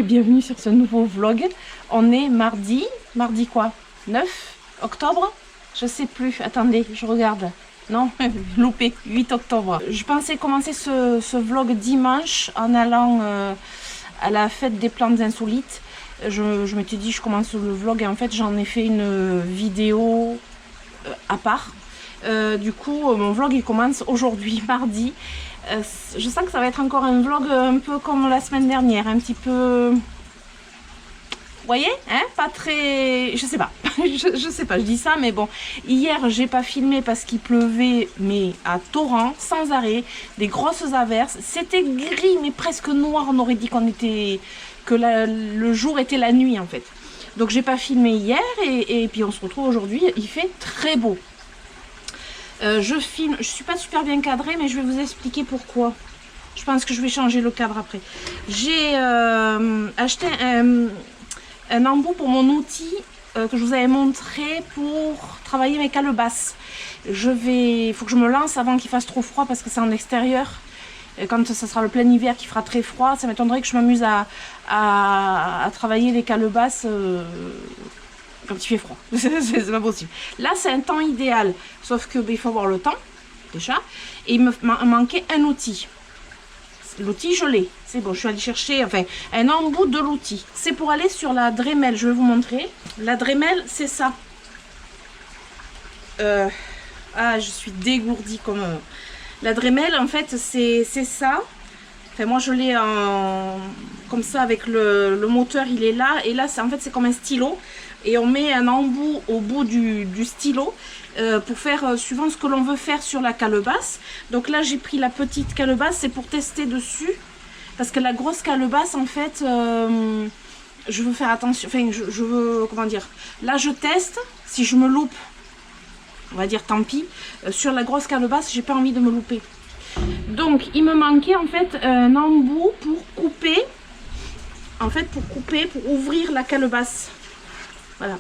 bienvenue sur ce nouveau vlog. On est mardi quoi 9 octobre. Je sais plus, attendez, je regarde. Non, loupé, 8 octobre. Je pensais commencer ce vlog dimanche en allant à la fête des plantes insolites. Je m'étais dit je commence le vlog et en fait j'en ai fait une vidéo à part. Du coup mon vlog il commence aujourd'hui, mardi. Je sens que ça va être encore un vlog un peu comme la semaine dernière, un petit peu... Vous voyez, hein, pas très... Je sais pas, je sais pas, je dis ça, mais bon. Hier, j'ai pas filmé parce qu'il pleuvait, mais à torrent, sans arrêt, des grosses averses. C'était gris, mais presque noir. On aurait dit qu'on était... que le jour était la nuit, en fait. Donc, j'ai pas filmé hier, et puis on se retrouve aujourd'hui. Il fait très beau. Je filme, je suis pas super bien cadrée, mais je vais vous expliquer pourquoi. Je pense que je vais changer le cadre après. J'ai acheté un embout pour mon outil que je vous avais montré pour travailler mes calebasses. Il faut que je me lance avant qu'il fasse trop froid parce que c'est en extérieur. Et quand ça sera le plein hiver qui fera très froid, ça m'étonnerait que je m'amuse à travailler les calebasses quand il fait froid. C'est pas possible. Là, c'est un temps idéal. Sauf que il faut avoir le temps, déjà. Et il me manquait un outil. L'outil, je l'ai. C'est bon, je suis allée chercher un embout de l'outil. C'est pour aller sur la Dremel. Je vais vous montrer. La Dremel, c'est ça. Je suis dégourdie comme... La Dremel, en fait, c'est ça. Enfin, moi, je l'ai comme ça avec le moteur, il est là. Et là, en fait, c'est comme un stylo. Et on met un embout au bout du stylo pour faire suivant ce que l'on veut faire sur la calebasse. Donc là, j'ai pris la petite calebasse, c'est pour tester dessus. Parce que la grosse calebasse, en fait, je veux faire attention. Enfin, je veux, comment dire. Là, je teste. Si je me loupe, on va dire tant pis. Sur la grosse calebasse, j'ai pas envie de me louper. Donc, il me manquait en fait un embout pour couper. En fait, pour ouvrir la calebasse. Voilà,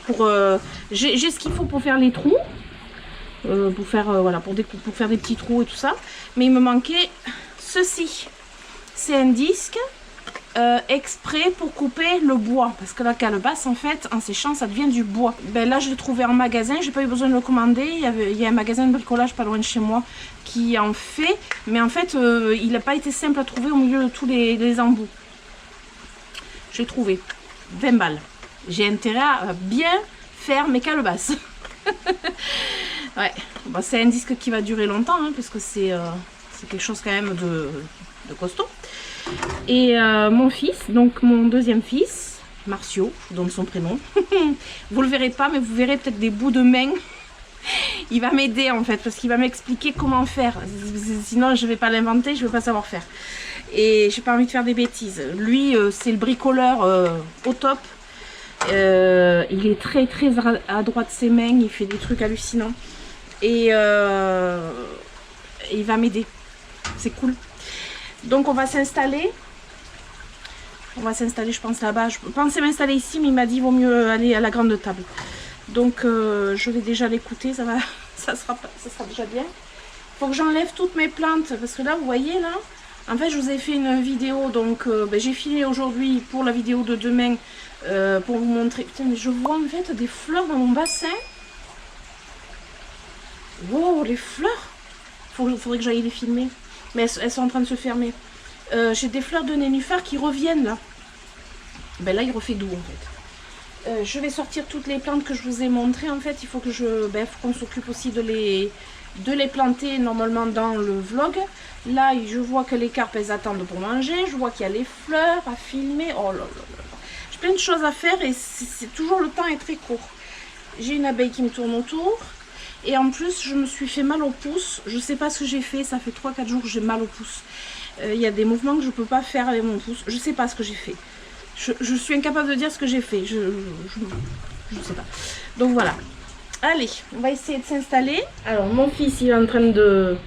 j'ai ce qu'il faut pour faire les trous, pour faire des petits trous et tout ça. Mais il me manquait ceci. C'est un disque exprès pour couper le bois. Parce que la calebasse, en fait, en séchant, ça devient du bois. Ben là, je l'ai trouvé en magasin. J'ai pas eu besoin de le commander. Il y a un magasin de bricolage pas loin de chez moi qui en fait. Mais en fait, il n'a pas été simple à trouver au milieu de tous les embouts. J'ai trouvé 20 balles. J'ai intérêt à bien faire mes calebasses. Ouais, bon, c'est un disque qui va durer longtemps, hein, puisque c'est quelque chose quand même de costaud. Et mon fils, donc mon deuxième fils, Marcio, je vous donne son prénom. Vous le verrez pas, mais vous verrez peut-être des bouts de main. Il va m'aider en fait, parce qu'il va m'expliquer comment faire. Sinon, je vais pas l'inventer, je vais pas savoir faire. Et j'ai pas envie de faire des bêtises. Lui, c'est le bricoleur au top. Il est très adroit de ses mains, il fait des trucs hallucinants et il va m'aider, c'est cool. Donc on va s'installer je pense là-bas. Je pensais m'installer ici mais il m'a dit vaut mieux aller à la grande table. Donc je vais déjà l'écouter, ça sera déjà bien. Faut que j'enlève toutes mes plantes parce que là vous voyez là, en fait je vous ai fait une vidéo donc j'ai filé aujourd'hui pour la vidéo de demain. Pour vous montrer. Putain, mais je vois en fait des fleurs dans mon bassin. Wow, les fleurs. Faudrait que j'aille les filmer. Mais elles sont en train de se fermer. J'ai des fleurs de nénuphar qui reviennent là. Ben là, il refait doux en fait. Je vais sortir toutes les plantes que je vous ai montrées. En fait, il faut que qu'on s'occupe aussi de les planter normalement dans le vlog. Là, je vois que les carpes elles attendent pour manger. Je vois qu'il y a les fleurs à filmer. Oh là là là. Plein de choses à faire et c'est toujours le temps est très court. J'ai une abeille qui me tourne autour et en plus je me suis fait mal au pouce. Je sais pas ce que j'ai fait, ça fait 3-4 jours que j'ai mal au pouce. Il y a des mouvements que je peux pas faire avec mon pouce. Je sais pas ce que j'ai fait. Je suis incapable de dire ce que j'ai fait. Je sais pas. Donc voilà. Allez, on va essayer de s'installer. Alors mon fils il est en train de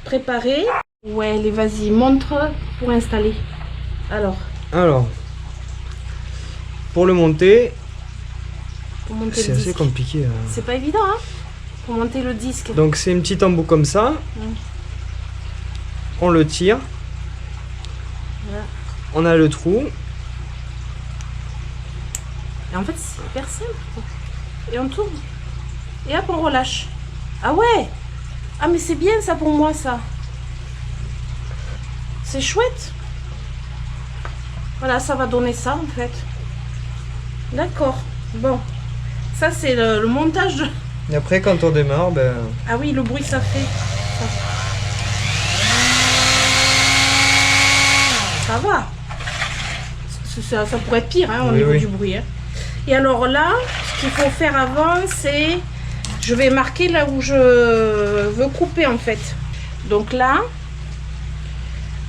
préparer. Ouais, allez vas-y, montre pour installer. Alors. Pour le monter, c'est assez compliqué. C'est pas évident, hein, pour monter le disque. Donc c'est un petit embout comme ça. On le tire. Voilà. On a le trou. Et en fait, c'est hyper simple. Et on tourne. Et hop, on relâche. Ah ouais! Ah, mais c'est bien ça pour moi, ça. C'est chouette. Voilà, ça va donner ça, en fait. D'accord. Bon. Ça, c'est le montage de... Et après, quand on démarre, ben... Ah oui, le bruit, ça fait. Ça va. Ça pourrait être pire hein, au niveau du bruit. Hein. Et alors là, ce qu'il faut faire avant, c'est... Je vais marquer là où je veux couper en fait. Donc là,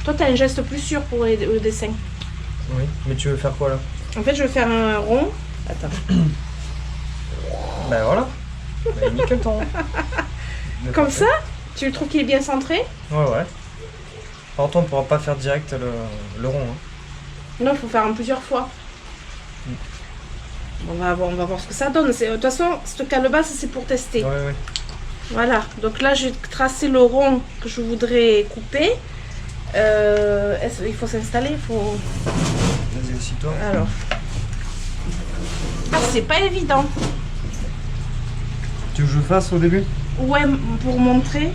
toi tu as un geste plus sûr pour le dessin. Oui, mais tu veux faire quoi là? En fait, je vais faire un rond. Attends. Ben voilà. Ben, nickel ton rond. Comme ça? Tu trouves qu'il est bien centré? Ouais. Par contre, on pourra pas faire direct le rond. Hein. Non, il faut faire en plusieurs fois. On va voir ce que ça donne. De toute façon, cette calebasse, c'est pour tester. Ouais. Voilà. Donc là, j'ai tracé le rond que je voudrais couper. Il faut s'installer. Vas-y, assis-toi. Alors. Ah, c'est pas évident. Tu veux que je fasse au début? Ouais, pour me montrer.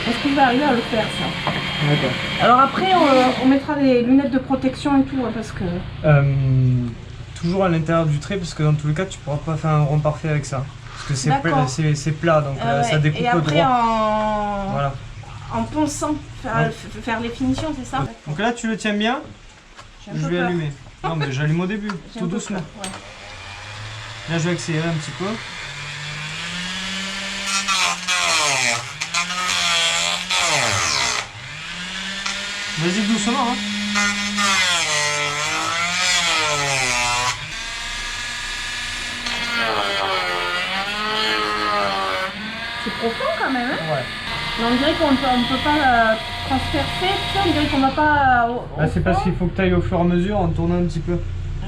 Est-ce qu'il va arriver à le faire ça? D'accord. Alors après on mettra les lunettes de protection et tout hein, parce que... Toujours à l'intérieur du trait parce que dans tous les cas tu pourras pas faire un rond parfait avec ça. Parce que c'est plat donc ça découpe et après droit. Voilà. En ponçant, faire les finitions c'est ça? Donc là tu le tiens bien, je vais allumer. Non mais j'allume au début, tout doucement. Ouais. Là je vais accélérer un petit peu. Vas-y doucement hein. C'est profond quand même hein? Ouais. Mais on dirait qu'on peut pas transpercer, on dirait qu'on va pas C'est parce qu'il faut que tu ailles au fur et à mesure en tournant un petit peu.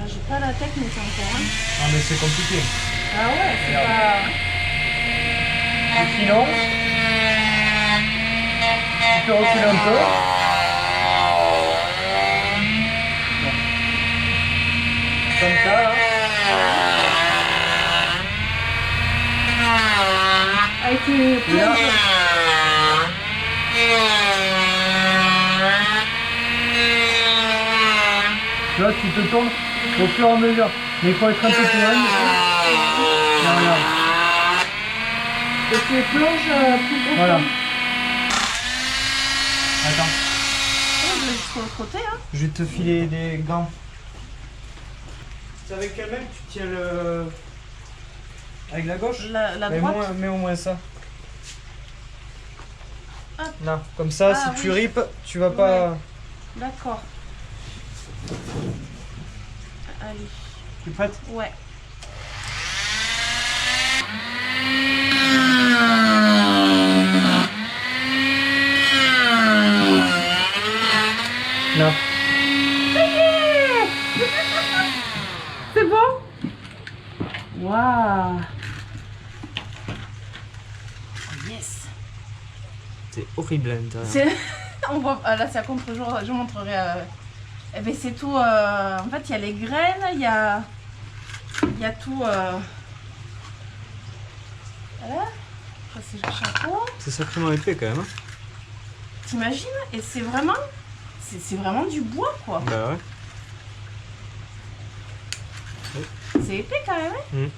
J'ai pas la technique encore hein. Ah mais c'est compliqué. Ah ouais, c'est pas... Le filon. Tu peux reculer un peu. Comme ça là. Avec les plans. Tu vois, tu te tournes au fur et à mesure. Mais il faut être un peu plus loin. Là, regarde. Et tu les plonges plus profond. Voilà. Attends. Oh, je vais jusqu'au côté hein. Je vais te filer des gants. C'est avec quelle main que tu tiens le... Avec la gauche? La droite. Mets au moins ça. Hop. Là, comme ça, si tu ripes, tu vas pas... D'accord. Allez. Tu es prête? Ouais. Là. C'est bon? Waouh! Yes! C'est horrible à l'intérieur. On voit... là, c'est à contre-jour, je montrerai. Eh ben, c'est tout. En fait, il y a les graines, il y a tout. Voilà. Ça, c'est le chapeau. C'est sacrément épais quand même. Hein. T'imagines? Et c'est vraiment. C'est vraiment du bois, quoi. Bah ouais. C'est épais quand même. Hein.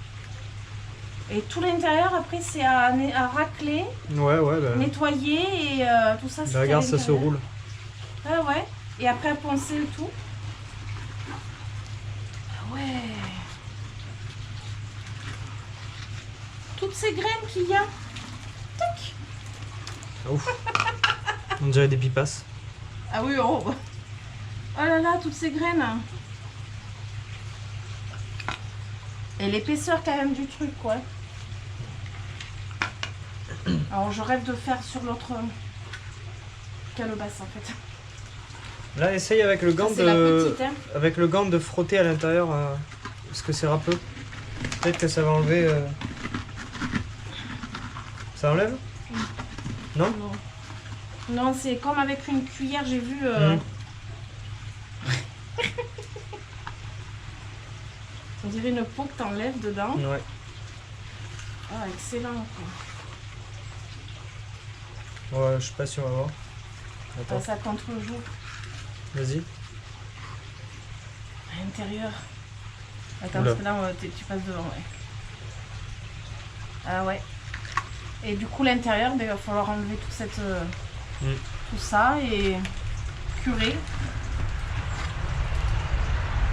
Et tout l'intérieur, après, c'est à racler, Ouais, bah... nettoyer et tout ça. Bah, regarde, ça se roule. Ah ouais. Et après, à poncer le tout. Ah ouais. Toutes ces graines qu'il y a. Tac. Ouf. On dirait des pipasses. Ah oui, oh. Oh là là, toutes ces graines. Et l'épaisseur quand même du truc, quoi. Alors je rêve de faire sur l'autre calebasse en fait. Là, essaye avec le gant C'est la petite, hein. avec le gant de frotter à l'intérieur parce que c'est râpeux. Peut-être que ça va enlever... Ça enlève? Non? Non. Non, c'est comme avec une cuillère, j'ai vu... On dirait une peau que t'enlèves dedans. Ouais. Ah, excellent. Ouais, je sais pas si on va voir. Attends. Ça contre-jour. Vas-y. À l'intérieur. Attends, Oula. parce que là, tu passes devant, ouais. Ah ouais. Et du coup, l'intérieur, il va falloir enlever toute cette, tout ça et curer.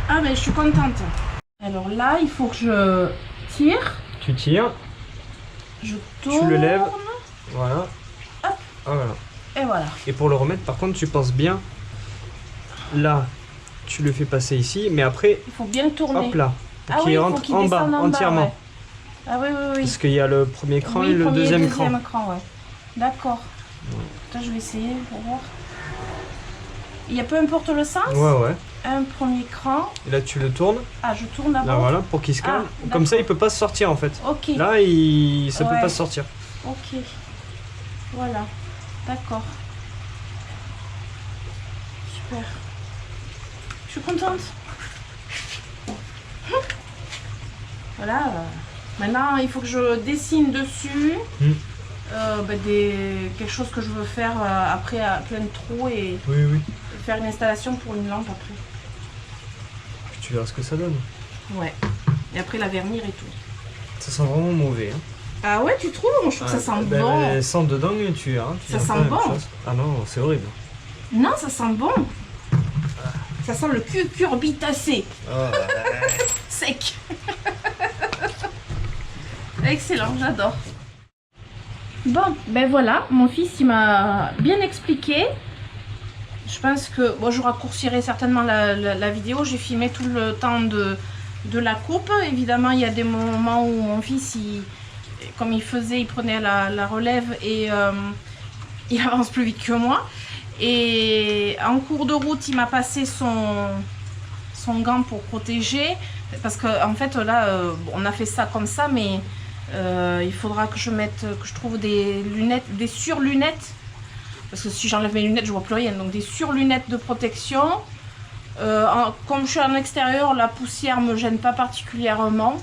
Ah, mais je suis contente. Alors là, il faut que je tire. Tu tires. Je tourne. Tu le lèves. Voilà. Hop. Ah, voilà. Et voilà. Et pour le remettre, par contre, tu penses bien. Là, tu le fais passer ici, mais après, il faut bien le tourner. hop là, pour qu'il oui, rentre en bas, entièrement. Ouais. Ah oui, oui, oui. Parce qu'il y a le premier cran et le deuxième cran. Ouais. D'accord. Attends, je vais essayer pour voir. Il y a peu importe le sens. Ouais. Un premier cran. Et là, tu le tournes. Ah, je tourne d'abord. Là, voilà, pour qu'il se calme. Comme ça, il peut pas se sortir en fait. Ok. Là, ça peut pas se sortir. Ok. Voilà. D'accord. Super. Je suis contente. Voilà. Maintenant, il faut que je dessine dessus quelque chose que je veux faire après à plein de trous et faire une installation pour une lampe après. Puis tu verras ce que ça donne. Ouais. Et après la vernir et tout. Ça sent vraiment mauvais. Hein. Ah ouais, tu trouves? Moi, je trouve que ça sent bon. Sans dedans, tu verras. Ça sent bon. Ah non, c'est horrible. Non, ça sent bon. Ça sent le cucurbitacé. Oh, Sec. Excellent, j'adore. Bon, ben voilà, mon fils il m'a bien expliqué. Je pense que bon, je raccourcirai certainement la vidéo. J'ai filmé tout le temps de la coupe. Évidemment, il y a des moments où mon fils, comme il faisait, il prenait la relève et il avance plus vite que moi. Et en cours de route, il m'a passé son gant pour protéger. Parce que en fait, là, on a fait ça comme ça, mais il faudra que je trouve des lunettes, des surlunettes. Parce que si j'enlève mes lunettes, je vois plus rien. Donc des surlunettes de protection. Comme je suis en extérieur, la poussière me gêne pas particulièrement.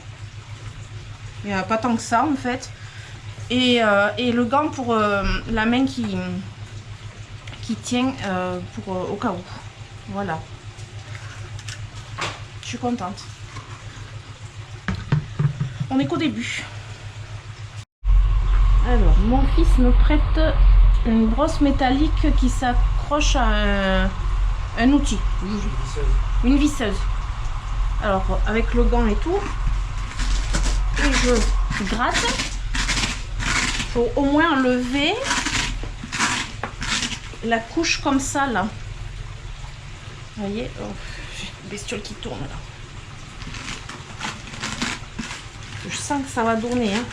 Il n'y a pas tant que ça en fait. Et le gant pour la main qui tient au cas où. Voilà. Je suis contente. On est qu'au début. Alors, mon fils me prête une brosse métallique qui s'accroche à un outil. Une visseuse. Alors, avec le gant et tout. Et je gratte pour au moins enlever la couche comme ça là. Vous voyez, j'ai une bestiole qui tourne là. Je sens que ça va tourner. Hein.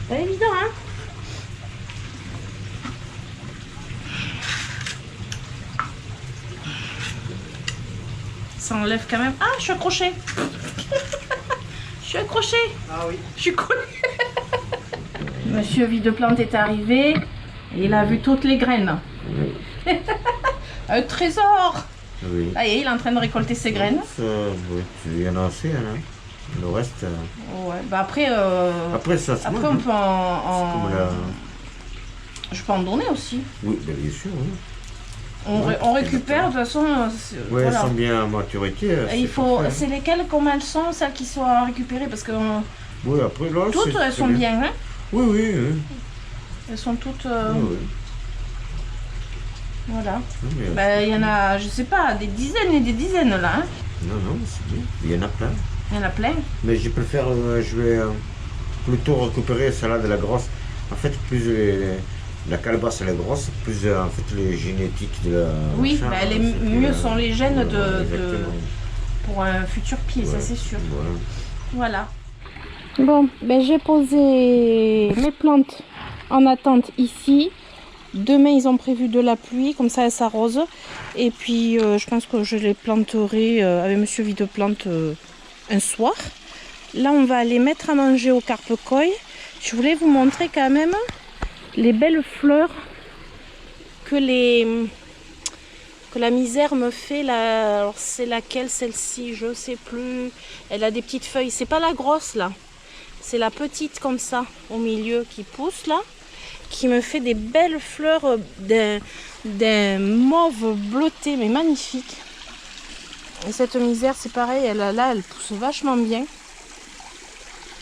Pas évident, hein? Ça enlève quand même. Ah, je suis accrochée. Je suis accrochée. Ah oui. Je suis collée. Monsieur Videplante est arrivé et il a vu toutes les graines. Oui. Un trésor. Oui. Ah, et il est en train de récolter ses graines. Oui, il y en a assez, hein. Le reste. Ouais, bah après. Après, ça se après, mange, on peut comme Je peux en donner aussi. Oui, bien sûr. Oui. On récupère de toute façon. Oui, voilà. elles sont bien à maturité. Il faut. C'est lesquelles, comment elles sont, celles qui sont à récupérer, parce que Oui, après là, toutes elles sont bien, hein. Oui, oui, oui. Elles sont toutes. Oui, oui. Voilà. Oui, Bah, il y en a, je sais pas, des dizaines et des dizaines là. Hein. non, non, c'est bien. Il y en a plein. Il y en a plein. Mais je préfère, je vais plutôt récupérer celle-là de la grosse. En fait, plus la calebasse elle est grosse, plus en fait les génétiques de la. Oui, machin, bah, les mieux sont les gènes pour un futur pied, ça c'est sûr. Voilà. Bon, ben j'ai posé mes plantes en attente ici. Demain, ils ont prévu de la pluie, comme ça, elle s'arrose. Et puis, je pense que je les planterai avec Monsieur Vide-Plante un soir. Là, on va aller mettre à manger au carpe-koi. Je voulais vous montrer quand même les belles fleurs que la misère me fait. Là. Alors, c'est laquelle, celle-ci? Je sais plus. Elle a des petites feuilles. C'est pas la grosse, là. C'est la petite, comme ça, au milieu, qui pousse, là. Qui me fait des belles fleurs d'un mauve bleuté, mais magnifique. Et cette misère, c'est pareil, elle pousse vachement bien. De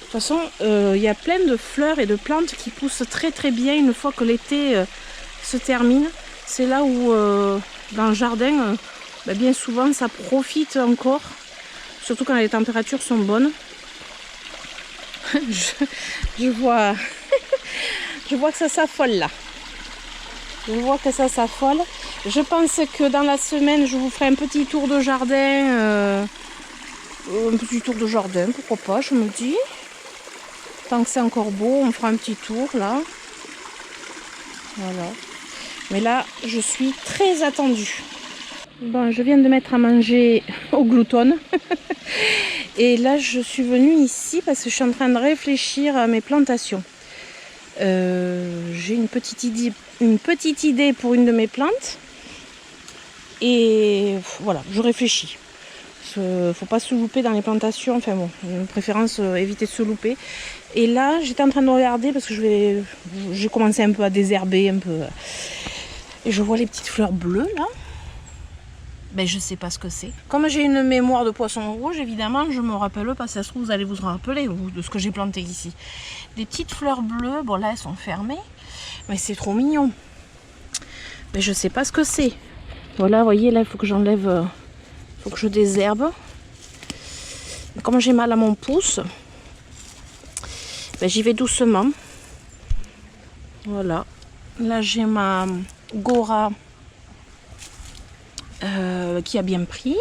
toute façon, il y a plein de fleurs et de plantes qui poussent très très bien une fois que l'été se termine. C'est là où, dans le jardin, bien souvent, ça profite encore. Surtout quand les températures sont bonnes. je vois... Je vois que ça s'affole là. Je vois que ça s'affole. Je pense que dans la semaine, je vous ferai un petit tour de jardin. Un petit tour de jardin, pourquoi pas, je me dis. Tant que c'est encore beau, on fera un petit tour là. Voilà. Mais là, je suis très attendue. Bon, je viens de mettre à manger au glouton. Et là, je suis venue ici parce que je suis en train de réfléchir à mes plantations. J'ai une petite idée pour une de mes plantes et voilà, je réfléchis. Faut pas se louper dans les plantations, enfin bon, j'ai une préférence éviter de se louper. Et là, j'étais en train de regarder parce que j'ai commencé un peu à désherber un peu et je vois les petites fleurs bleues là. Je sais pas ce que c'est. Comme j'ai une mémoire de poisson rouge, évidemment, je me rappelle pas. Si ça se trouve, vous allez vous rappeler de ce que j'ai planté ici. Des petites fleurs bleues. Bon, là, elles sont fermées. Mais c'est trop mignon. Mais je sais pas ce que c'est. Voilà, vous voyez, là, il faut que j'enlève... Il faut que je désherbe. Mais comme j'ai mal à mon pouce, j'y vais doucement. Voilà. Là, j'ai ma Gora... qui a bien pris.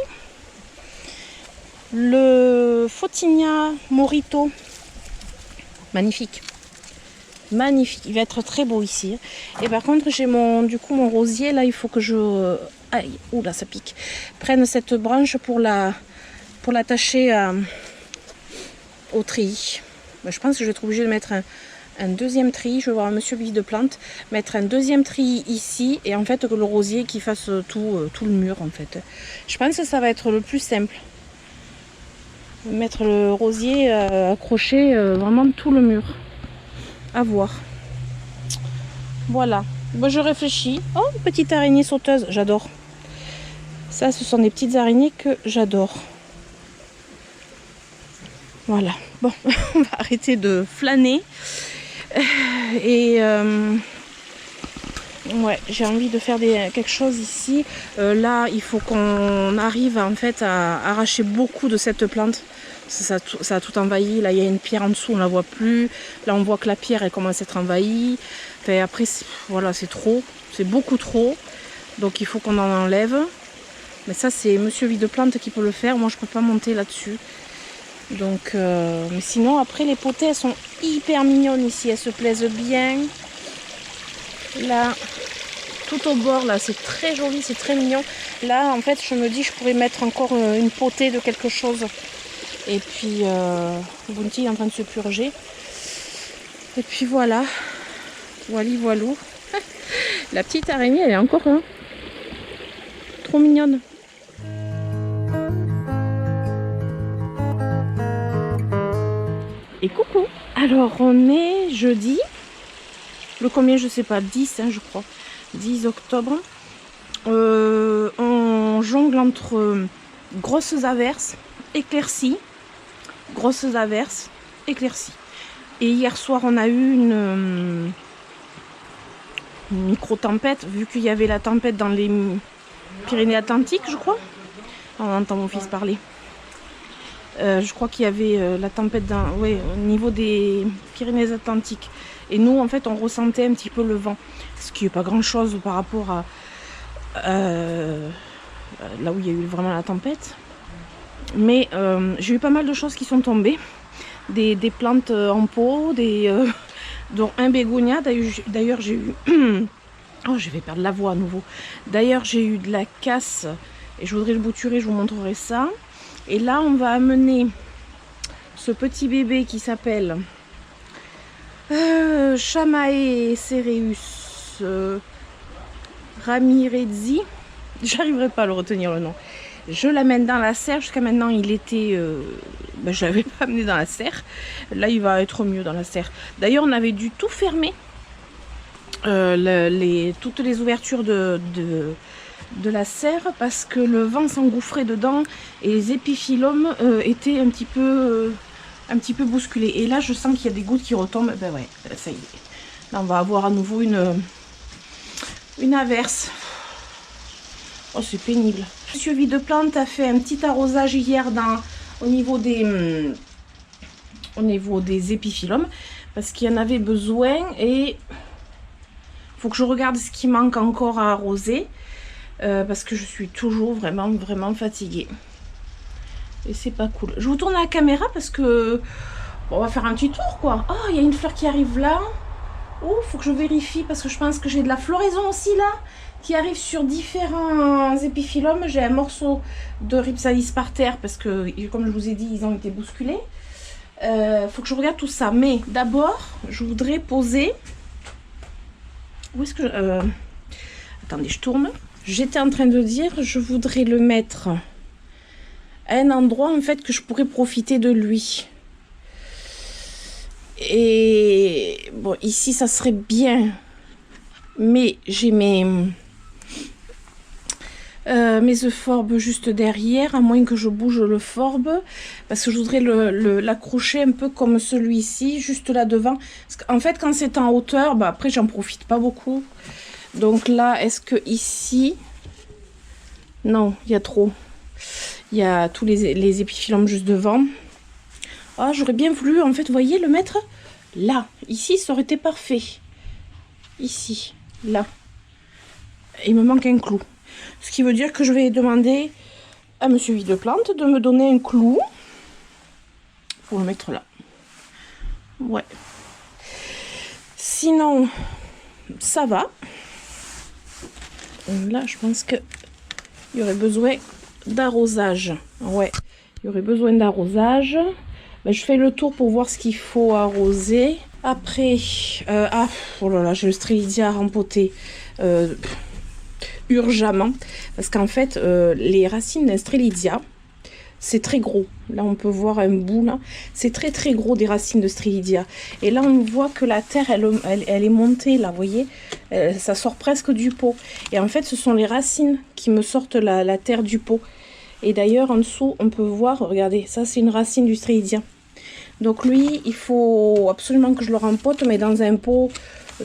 Le Photinia Morito, magnifique, magnifique. Il va être très beau ici. Et par contre, j'ai mon rosier là. Il faut que je, aïe, oula, ça pique. Prenne cette branche pour l'attacher au treillis. Je pense que je vais être obligée de mettre un deuxième treillis. Je vais voir Monsieur Vide-Plante mettre un deuxième treillis ici et en fait que le rosier qui fasse tout le mur en fait. Je pense que ça va être le plus simple. Mettre le rosier accroché vraiment tout le mur. À voir. Voilà. Bon, je réfléchis. Oh, une petite araignée sauteuse, j'adore. Ça, ce sont des petites araignées que j'adore. Voilà. Bon, on va arrêter de flâner. Et ouais, j'ai envie de faire quelque chose ici. Là, il faut qu'on arrive en fait à arracher beaucoup de cette plante. Ça a tout envahi. Là, il y a une pierre en dessous, on la voit plus. Là, on voit que la pierre elle commence à être envahie. Enfin, après, voilà, c'est trop. C'est beaucoup trop. Donc, il faut qu'on en enlève. Mais ça, c'est Monsieur Vide-Plante qui peut le faire. Moi, je peux pas monter là-dessus. Donc, mais sinon, après, les potées, elles sont hyper mignonnes ici. Elles se plaisent bien. Là, tout au bord, là, c'est très joli, c'est très mignon. Là, en fait, je me dis, je pourrais mettre encore une potée de quelque chose. Et puis, Bounty est en train de se purger. Et puis voilà. Voilou. La petite araignée, elle est encore là. Trop mignonne. Et coucou. Alors, on est jeudi. Le combien, je sais pas, 10, je crois. 10 octobre. On jongle entre grosses averses, éclaircies. Grosses averses, éclaircies. Et hier soir, on a eu une micro-tempête, vu qu'il y avait la tempête dans les Pyrénées-Atlantiques, je crois. On entend mon fils parler. Je crois qu'il y avait la tempête au niveau des Pyrénées-Atlantiques. Et nous, en fait, on ressentait un petit peu le vent. Ce qui n'est pas grand-chose par rapport à là où il y a eu vraiment la tempête. Mais j'ai eu pas mal de choses qui sont tombées. Des plantes en pot, dont un bégonia. D'ailleurs, j'ai eu Oh, je vais perdre la voix à nouveau. D'ailleurs, j'ai eu de la casse et je voudrais le bouturer, je vous montrerai ça. Et là, on va amener ce petit bébé qui s'appelle Chamae Cereus Ramirezi. J'arriverai pas à le retenir le nom. Je l'amène dans la serre. Jusqu'à maintenant, il était... je l'avais pas amené dans la serre. Là, il va être mieux dans la serre. D'ailleurs, on avait dû tout fermer. Toutes les ouvertures de la serre parce que le vent s'engouffrait dedans et les épiphylomes étaient un petit peu bousculés. Et là, je sens qu'il y a des gouttes qui retombent. Ben ouais, ça y est. Là, on va avoir à nouveau une averse. Oh, c'est pénible. Monsieur Vide-Plante a fait un petit arrosage hier au niveau des épiphylomes parce qu'il y en avait besoin et faut que je regarde ce qui manque encore à arroser parce que je suis toujours vraiment fatiguée et c'est pas cool. Je vous tourne la caméra parce que on va faire un petit tour quoi. Oh, il y a une fleur qui arrive là. Oh, faut que je vérifie parce que je pense que j'ai de la floraison aussi là qui arrive sur différents épiphylomes. J'ai un morceau de Rhipsalis par terre parce que comme je vous ai dit, ils ont été bousculés. Faut que je regarde tout ça, mais d'abord je voudrais poser... Où est-ce que... Attendez, je tourne. J'étais en train de dire, je voudrais le mettre à un endroit en fait que je pourrais profiter de lui. Et bon, ici ça serait bien, mais j'ai mes euphorbes juste derrière, à moins que je bouge le forbe, parce que je voudrais l'accrocher un peu comme celui-ci, juste là devant. Parce qu'en fait, quand c'est en hauteur, bah après j'en profite pas beaucoup. Donc là, est-ce que ici... Non, il y a trop. Il y a tous les épiphylomes juste devant. Ah, j'aurais bien voulu, en fait, vous voyez, le mettre là. Ici, ça aurait été parfait. Ici, là. Il me manque un clou. Ce qui veut dire que je vais demander à Monsieur Vide-Plante de me donner un clou pour le mettre là. Ouais. Sinon, ça va. Là, je pense que il y aurait besoin d'arrosage. Ouais, il y aurait besoin d'arrosage. Ben, je fais le tour pour voir ce qu'il faut arroser. Après, oh là là, j'ai le Strelitzia à rempoter. Urgemment parce qu'en fait les racines d'un Strelitzia c'est très gros. Là on peut voir un bout là, c'est très gros des racines de Strelitzia et là on voit que la terre elle est montée là, vous voyez, ça sort presque du pot et en fait ce sont les racines qui me sortent la terre du pot. Et d'ailleurs en dessous on peut voir, regardez, ça c'est une racine du Strelitzia. Donc lui il faut absolument que je le rempote, mais dans un pot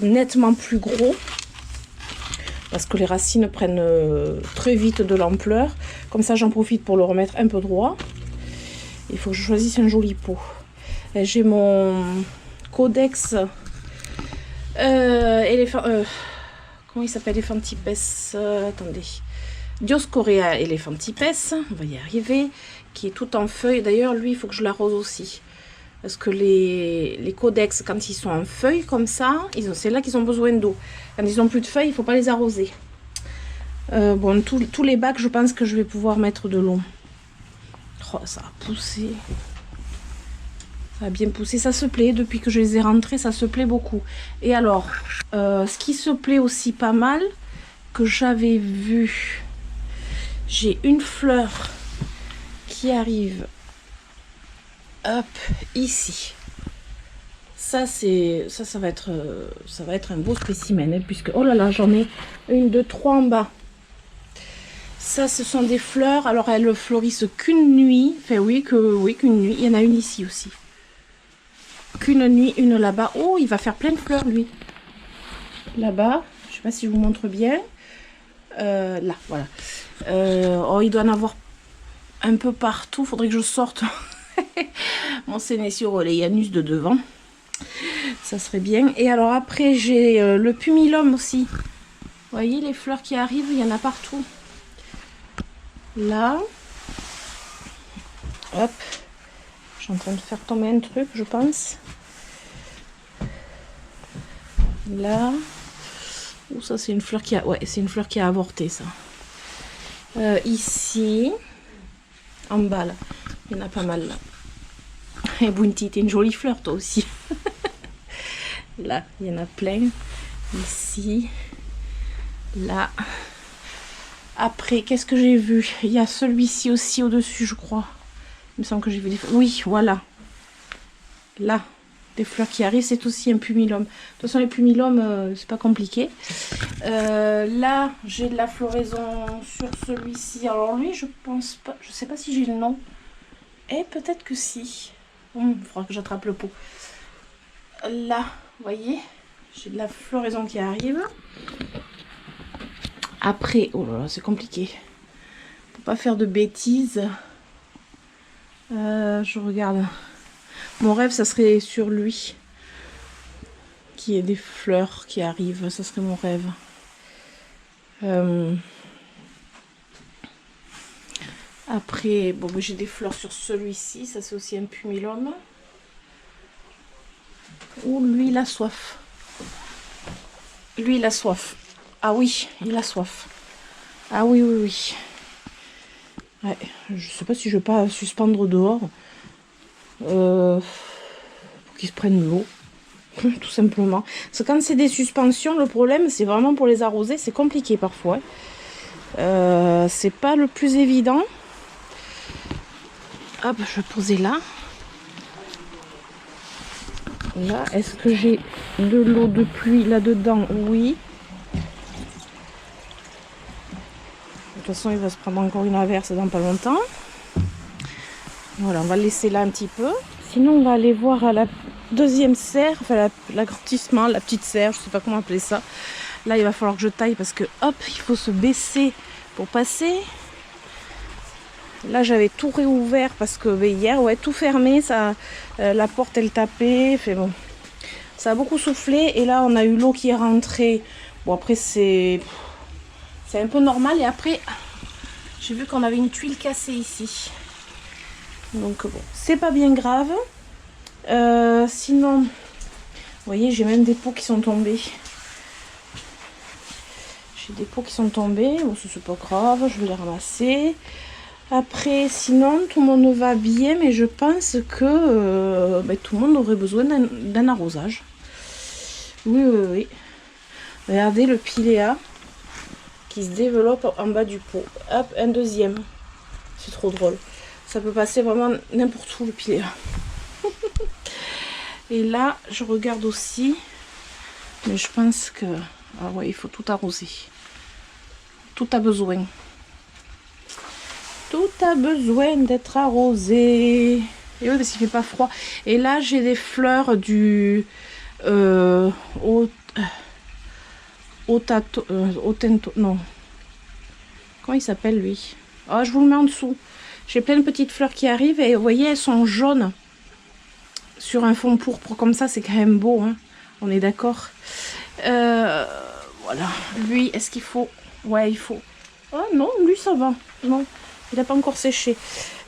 nettement plus gros parce que les racines prennent très vite de l'ampleur. Comme ça, j'en profite pour le remettre un peu droit. Il faut que je choisisse un joli pot. J'ai mon Codex éléphant... comment il s'appelle? Elephantipes. Attendez. Dioscorea Elephantipes. On va y arriver. Qui est tout en feuilles. D'ailleurs, lui, il faut que je l'arrose aussi. Parce que les codex, quand ils sont en feuilles comme ça, c'est là qu'ils ont besoin d'eau. Quand ils n'ont plus de feuilles, il ne faut pas les arroser. Bon, tous les bacs, je pense que je vais pouvoir mettre de l'eau. Oh, ça a poussé. Ça a bien poussé. Ça se plaît. Depuis que je les ai rentrés, ça se plaît beaucoup. Et alors, ce qui se plaît aussi pas mal, que j'avais vu, j'ai une fleur qui arrive... Hop, ici. Ça va être un beau spécimen, hein, puisque oh là là, j'en ai 1, 2, 3 en bas. Ça, ce sont des fleurs. Alors elles fleurissent qu'une nuit. Enfin oui, qu'une nuit. Il y en a une ici aussi. Qu'une nuit, une là-bas. Oh, il va faire plein de fleurs lui. Là-bas, je sais pas si je vous montre bien. Là, voilà. Oh, il doit en avoir un peu partout. Faudrait que je sorte. Mon Sénécio Oleianus de devant, ça serait bien. Et alors après j'ai le Pumilum aussi. Vous voyez les fleurs qui arrivent, il y en a partout. Là, hop, je suis en train de faire tomber un truc, je pense. Là, où tout ça, c'est une fleur qui a... Ouais, c'est une fleur qui a avorté, ça. Ici, en bas, là, il y en a pas mal, là. Et Bounty, t'es une jolie fleur, toi aussi. Là, il y en a plein. Ici, là. Après, qu'est-ce que j'ai vu? Il y a celui-ci aussi au-dessus, je crois. Il me semble que j'ai vu des fleurs. Oui, voilà. Là, des fleurs qui arrivent, c'est aussi un pumilum. De toute façon, les pumilums, c'est pas compliqué. Là, j'ai de la floraison sur celui-ci. Alors lui, je pense pas, je sais pas si j'ai le nom. Et peut-être que si. Il faudra que j'attrape le pot. Là, vous voyez, j'ai de la floraison qui arrive. Après, oh là là, c'est compliqué. Pour pas faire de bêtises. Je regarde. Mon rêve, ça serait sur lui. Qu'il y ait des fleurs qui arrivent. Ça serait mon rêve. Après, bon, j'ai des fleurs sur celui-ci. Ça, c'est aussi un pumilum. Oh, lui, il a soif. Lui, il a soif. Ah oui, il a soif. Ah oui, oui, oui. Ouais, je sais pas si je vais pas suspendre dehors. Pour qu'ils se prennent l'eau. Tout simplement. Parce que quand c'est des suspensions, le problème, c'est vraiment pour les arroser. C'est compliqué parfois. C'est pas le plus évident. Hop, je vais poser là. Là, est-ce que j'ai de l'eau de pluie là-dedans? Oui. De toute façon, il va se prendre encore une averse dans pas longtemps. Voilà, on va le laisser là un petit peu. Sinon, on va aller voir à la deuxième serre, enfin l'agrandissement, la petite serre, je sais pas comment appeler ça. Là, il va falloir que je taille parce que, hop, il faut se baisser pour passer. Là, j'avais tout réouvert parce que hier, ouais, tout fermé, ça, la porte, elle tapait. Fait bon, ça a beaucoup soufflé et là, on a eu l'eau qui est rentrée. Bon, après, c'est un peu normal. Et après, j'ai vu qu'on avait une tuile cassée ici. Donc bon, c'est pas bien grave. Sinon, vous voyez, j'ai même des pots qui sont tombés. J'ai des pots qui sont tombés. Bon, c'est pas grave, je vais les ramasser. Après, sinon, tout le monde va bien, mais je pense que tout le monde aurait besoin d'un arrosage. Oui, oui, oui. Regardez le piléa qui se développe en bas du pot. Hop, un deuxième. C'est trop drôle. Ça peut passer vraiment n'importe où, le piléa. Et là, je regarde aussi. Mais je pense que... Ah ouais, il faut tout arroser. Tout a besoin. Tout a besoin d'être arrosé. Et oui, parce qu'il fait pas froid. Et là, j'ai des fleurs du... Otento... Non. Comment il s'appelle, lui? Ah, je vous le mets en dessous. J'ai plein de petites fleurs qui arrivent. Et vous voyez, elles sont jaunes. Sur un fond pourpre comme ça, c'est quand même beau. Hein, on est d'accord. Voilà. Lui, est-ce qu'il faut... Ouais, il faut... Ah non, lui, ça va. Non. Il n'a pas encore séché.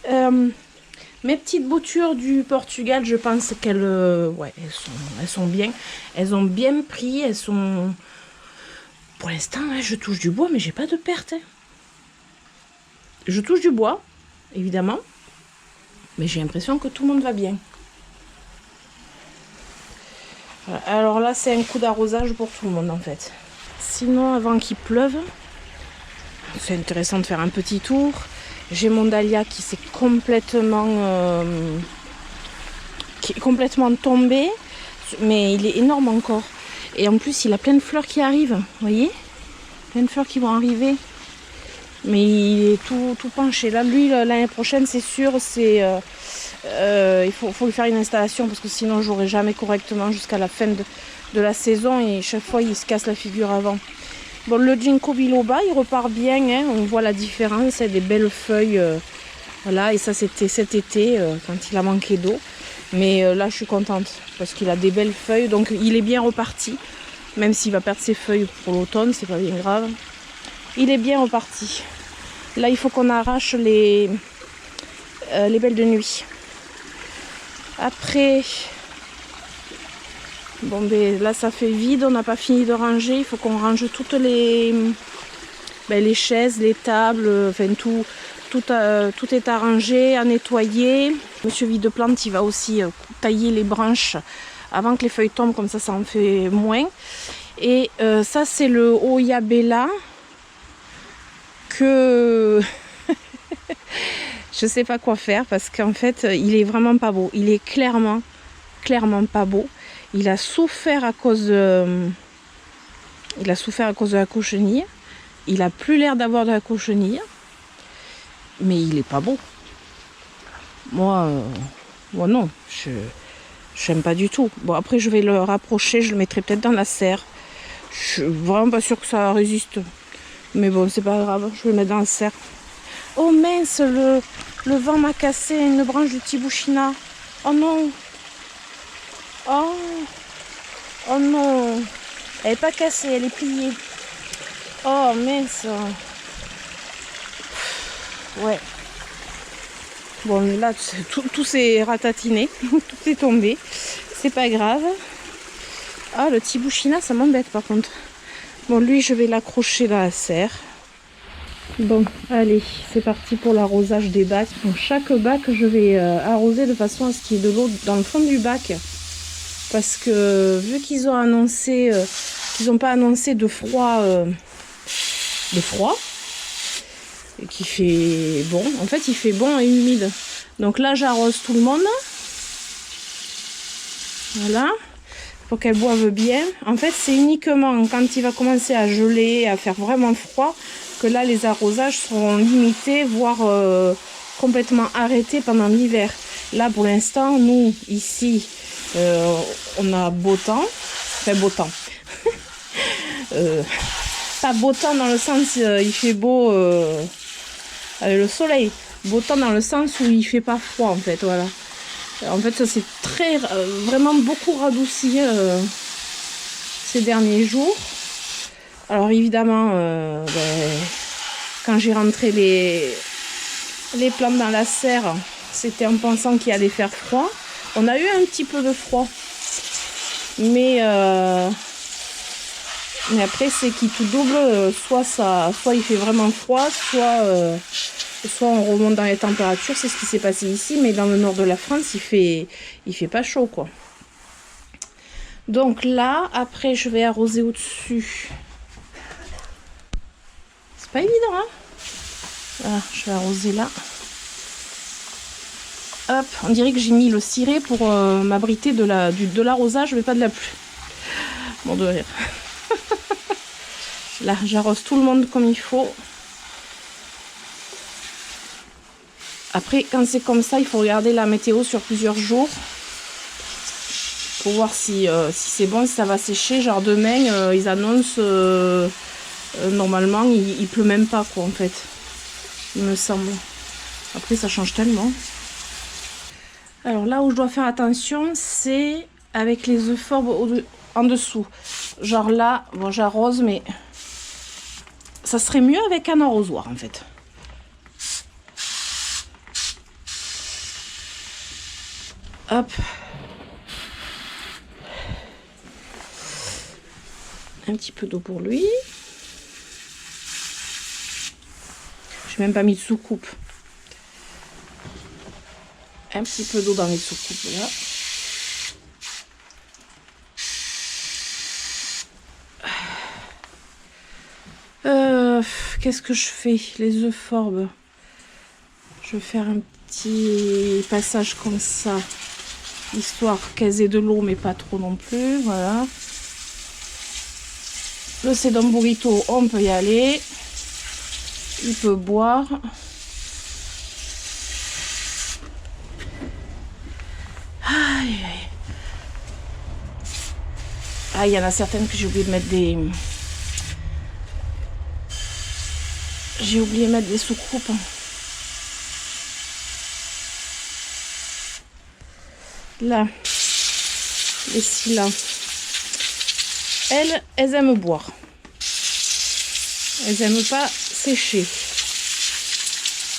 Mes petites boutures du Portugal, je pense qu'elles ouais, elles sont bien. Elles ont bien pris. Elles sont... Pour l'instant, je touche du bois, mais j'ai pas de perte. Hein. Je touche du bois, évidemment. Mais j'ai l'impression que tout le monde va bien. Voilà. Alors là, c'est un coup d'arrosage pour tout le monde, en fait. Sinon, avant qu'il pleuve, c'est intéressant de faire un petit tour. J'ai mon dahlia qui s'est complètement tombé, mais il est énorme encore. Et en plus, il a plein de fleurs qui arrivent, vous voyez, plein de fleurs qui vont arriver. Mais il est tout penché. Là, lui, l'année prochaine, c'est sûr, c'est il faut lui faire une installation parce que sinon, je n'aurai jamais correctement jusqu'à la fin de la saison et chaque fois, il se casse la figure avant. Bon, le ginkgo biloba, il repart bien, hein, on voit la différence, il y a des belles feuilles, voilà, et ça c'était cet été, quand il a manqué d'eau. Mais là, je suis contente, parce qu'il a des belles feuilles, donc il est bien reparti, même s'il va perdre ses feuilles pour l'automne, c'est pas bien grave. Il est bien reparti. Là, il faut qu'on arrache les belles de nuit. Après, Bon, ben là ça fait vide, on n'a pas fini de ranger. Il faut qu'on range toutes les chaises, les tables, enfin tout est arrangé, à nettoyer. Monsieur Vide-Plante, il va aussi tailler les branches avant que les feuilles tombent, comme ça en fait moins. Et ça c'est le Oyabella que je sais pas quoi faire parce qu'en fait il est vraiment pas beau. Il est clairement pas beau. Il a souffert à cause de la cochenille. Il a plus l'air d'avoir de la cochenille, mais il est pas beau. Moi non, je n'aime pas du tout. Bon, après je vais le rapprocher, je le mettrai peut-être dans la serre. Je suis vraiment pas sûre que ça résiste, mais bon, c'est pas grave, je vais le mettre dans la serre. Oh mince, le vent m'a cassé une branche du Tibouchina. Oh non. Oh non. Elle n'est pas cassée, elle est pliée. Oh mince. Ouais. Bon, là, tout s'est ratatiné. Tout est tombé. C'est pas grave. Ah, le Tibouchina, ça m'embête par contre. Bon, lui, je vais l'accrocher dans la serre. Bon, allez, c'est parti pour l'arrosage des bacs. Pour chaque bac, je vais arroser de façon à ce qu'il y ait de l'eau dans le fond du bac. Parce que vu qu'ils ont annoncé qu'ils n'ont pas annoncé de froid, et qu'il fait bon, en fait il fait bon et humide. Donc là j'arrose tout le monde. Voilà. Pour qu'elles boivent bien. En fait c'est uniquement quand il va commencer à geler, à faire vraiment froid, que là les arrosages seront limités, voire complètement arrêtés pendant l'hiver. Là pour l'instant, nous ici, on a beau temps, enfin beau temps. Pas beau temps dans le sens il fait beau avec le soleil, beau temps dans le sens où il fait pas froid en fait, voilà. En fait ça s'est vraiment beaucoup radouci ces derniers jours. Alors évidemment quand j'ai rentré les plantes dans la serre, c'était en pensant qu'il allait faire froid. On a eu un petit peu de froid, mais après c'est qui tout double, soit il fait vraiment froid, soit on remonte dans les températures. C'est ce qui s'est passé ici, mais dans le nord de la France il fait pas chaud quoi. Donc là après je vais arroser au dessus. C'est pas évident hein. Voilà, je vais arroser là. Hop, on dirait que j'ai mis le ciré pour m'abriter de l'arrosage, mais pas de la pluie. Bon de rire. Là, j'arrose tout le monde comme il faut. Après, quand c'est comme ça, il faut regarder la météo sur plusieurs jours pour voir si c'est bon, si ça va sécher. Genre demain, ils annoncent normalement, il pleut même pas quoi en fait. Il me semble. Après, ça change tellement. Alors là où je dois faire attention, c'est avec les euphorbes en dessous. Genre là, bon j'arrose, mais ça serait mieux avec un arrosoir en fait. Hop. Un petit peu d'eau pour lui. J'ai même pas mis de soucoupe. Un petit peu d'eau dans les soucoupes là. Qu'est-ce que je fais? Les euphorbes. Je vais faire un petit passage comme ça, histoire qu'elles aient de l'eau, mais pas trop non plus. Voilà. Le Sedum Burrito, on peut y aller. Il peut boire. Aïe, aïe. Ah, il y en a certaines que j'ai oublié de mettre des... J'ai oublié de mettre des soucoupes. Là. Et si là. Elles aiment boire. Elles n'aiment pas sécher.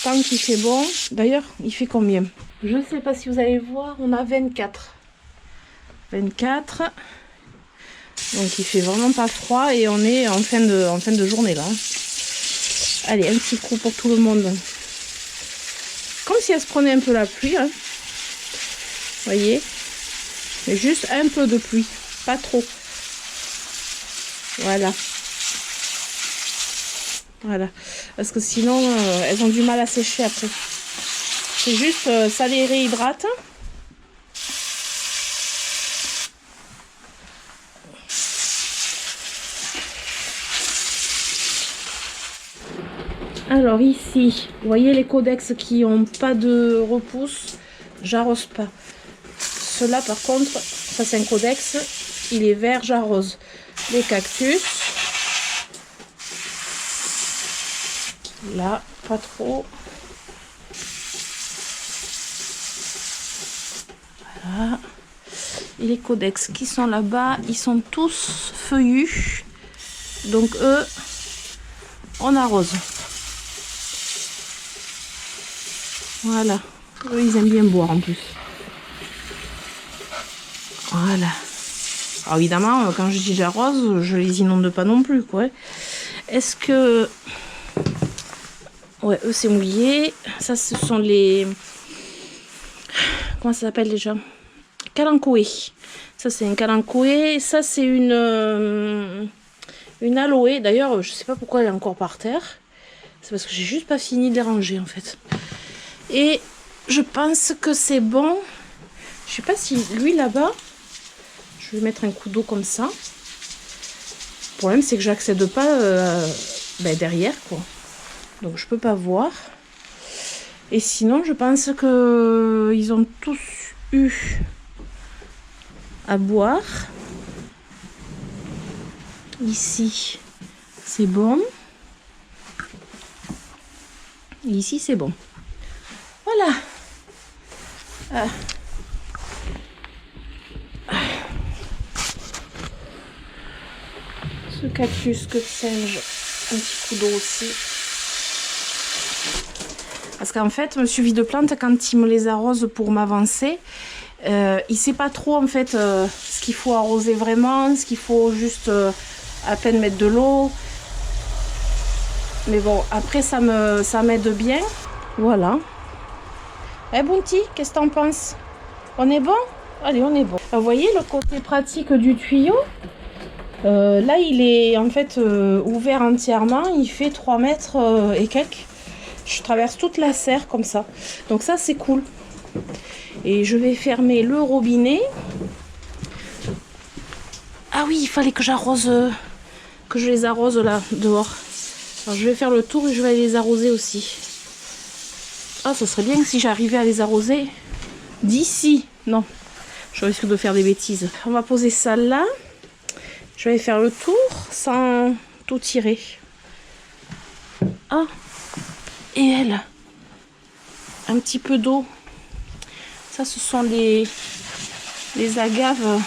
Tant qu'il fait bon. D'ailleurs, il fait combien? Je ne sais pas si vous allez voir. On a 24. 24. Donc il fait vraiment pas froid et on est en fin de journée là. Allez, un petit coup pour tout le monde. Comme si elle se prenait un peu la pluie. Hein. Vous voyez? Mais juste un peu de pluie, pas trop. Voilà. Voilà. Parce que sinon, elles ont du mal à sécher après. C'est juste, ça les réhydrate. Alors ici, vous voyez les codex qui n'ont pas de repousse, j'arrose pas. Ceux-là par contre, ça c'est un codex, il est vert, j'arrose. Les cactus, là, pas trop. Voilà. Et les codex qui sont là-bas, ils sont tous feuillus. Donc eux, on arrose. Voilà. Eux, ils aiment bien boire en plus. Voilà. Alors évidemment, quand je dis j'arrose, je les inonde pas non plus, quoi. Est-ce que... Ouais, eux, c'est mouillé. Ça, ce sont les... Comment ça s'appelle déjà? Kalanchoé. Ça, c'est un kalanchoé. Ça, c'est une aloe. D'ailleurs, je sais pas pourquoi elle est encore par terre. C'est parce que j'ai juste pas fini de les ranger, en fait. Et je pense que c'est bon. Je sais pas si lui, là-bas... Je vais mettre un coup d'eau comme ça. Le problème, c'est que j'accède pas derrière, quoi. Donc, je peux pas voir. Et sinon, je pense que ils ont tous eu à boire. Ici, c'est bon. Et ici, c'est bon. Voilà. Ce cactus que de singe, un petit coup d'eau aussi. Parce qu'en fait, Monsieur Vide-Plante, quand il me les arrose pour m'avancer, il sait pas trop en fait ce qu'il faut arroser vraiment, ce qu'il faut juste à peine mettre de l'eau. Mais bon, après ça m'aide bien. Voilà. Eh Bounty, qu'est-ce que t'en penses? On est bon? Allez, on est bon. Vous voyez le côté pratique du tuyau? Là, il est en fait ouvert entièrement. Il fait 3 mètres et quelques. Je traverse toute la serre comme ça. Donc ça, c'est cool. Et je vais fermer le robinet. Ah oui, il fallait que j'arrose, que je les arrose là, dehors. Alors je vais faire le tour et je vais aller les arroser aussi. Ah, ça serait bien que si j'arrivais à les arroser d'ici. Non, je risque de faire des bêtises. On va poser ça là. Je vais faire le tour sans tout tirer. Ah, et elle, un petit peu d'eau. Ça, ce sont les agaves,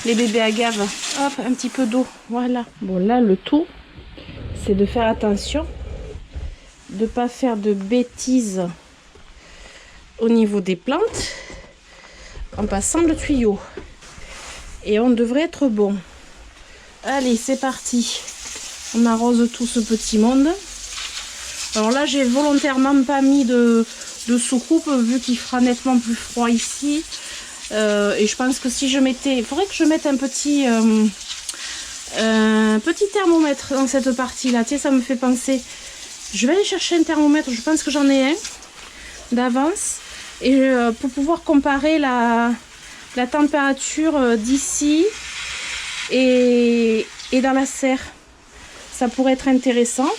les bébés agaves. Hop, un petit peu d'eau, voilà. Bon, là, le tout, c'est de faire attention, de ne pas faire de bêtises au niveau des plantes en passant le tuyau. Et on devrait être bon. Allez, c'est parti. On arrose tout ce petit monde. Alors là, j'ai volontairement pas mis de soucoupe vu qu'il fera nettement plus froid ici. Et je pense que si je mettais... Il faudrait que je mette un petit thermomètre dans cette partie-là. Tu sais, ça me fait penser... Je vais aller chercher un thermomètre. Je pense que j'en ai un d'avance. Et pour pouvoir comparer la température d'ici et dans la serre. Ça pourrait être intéressant.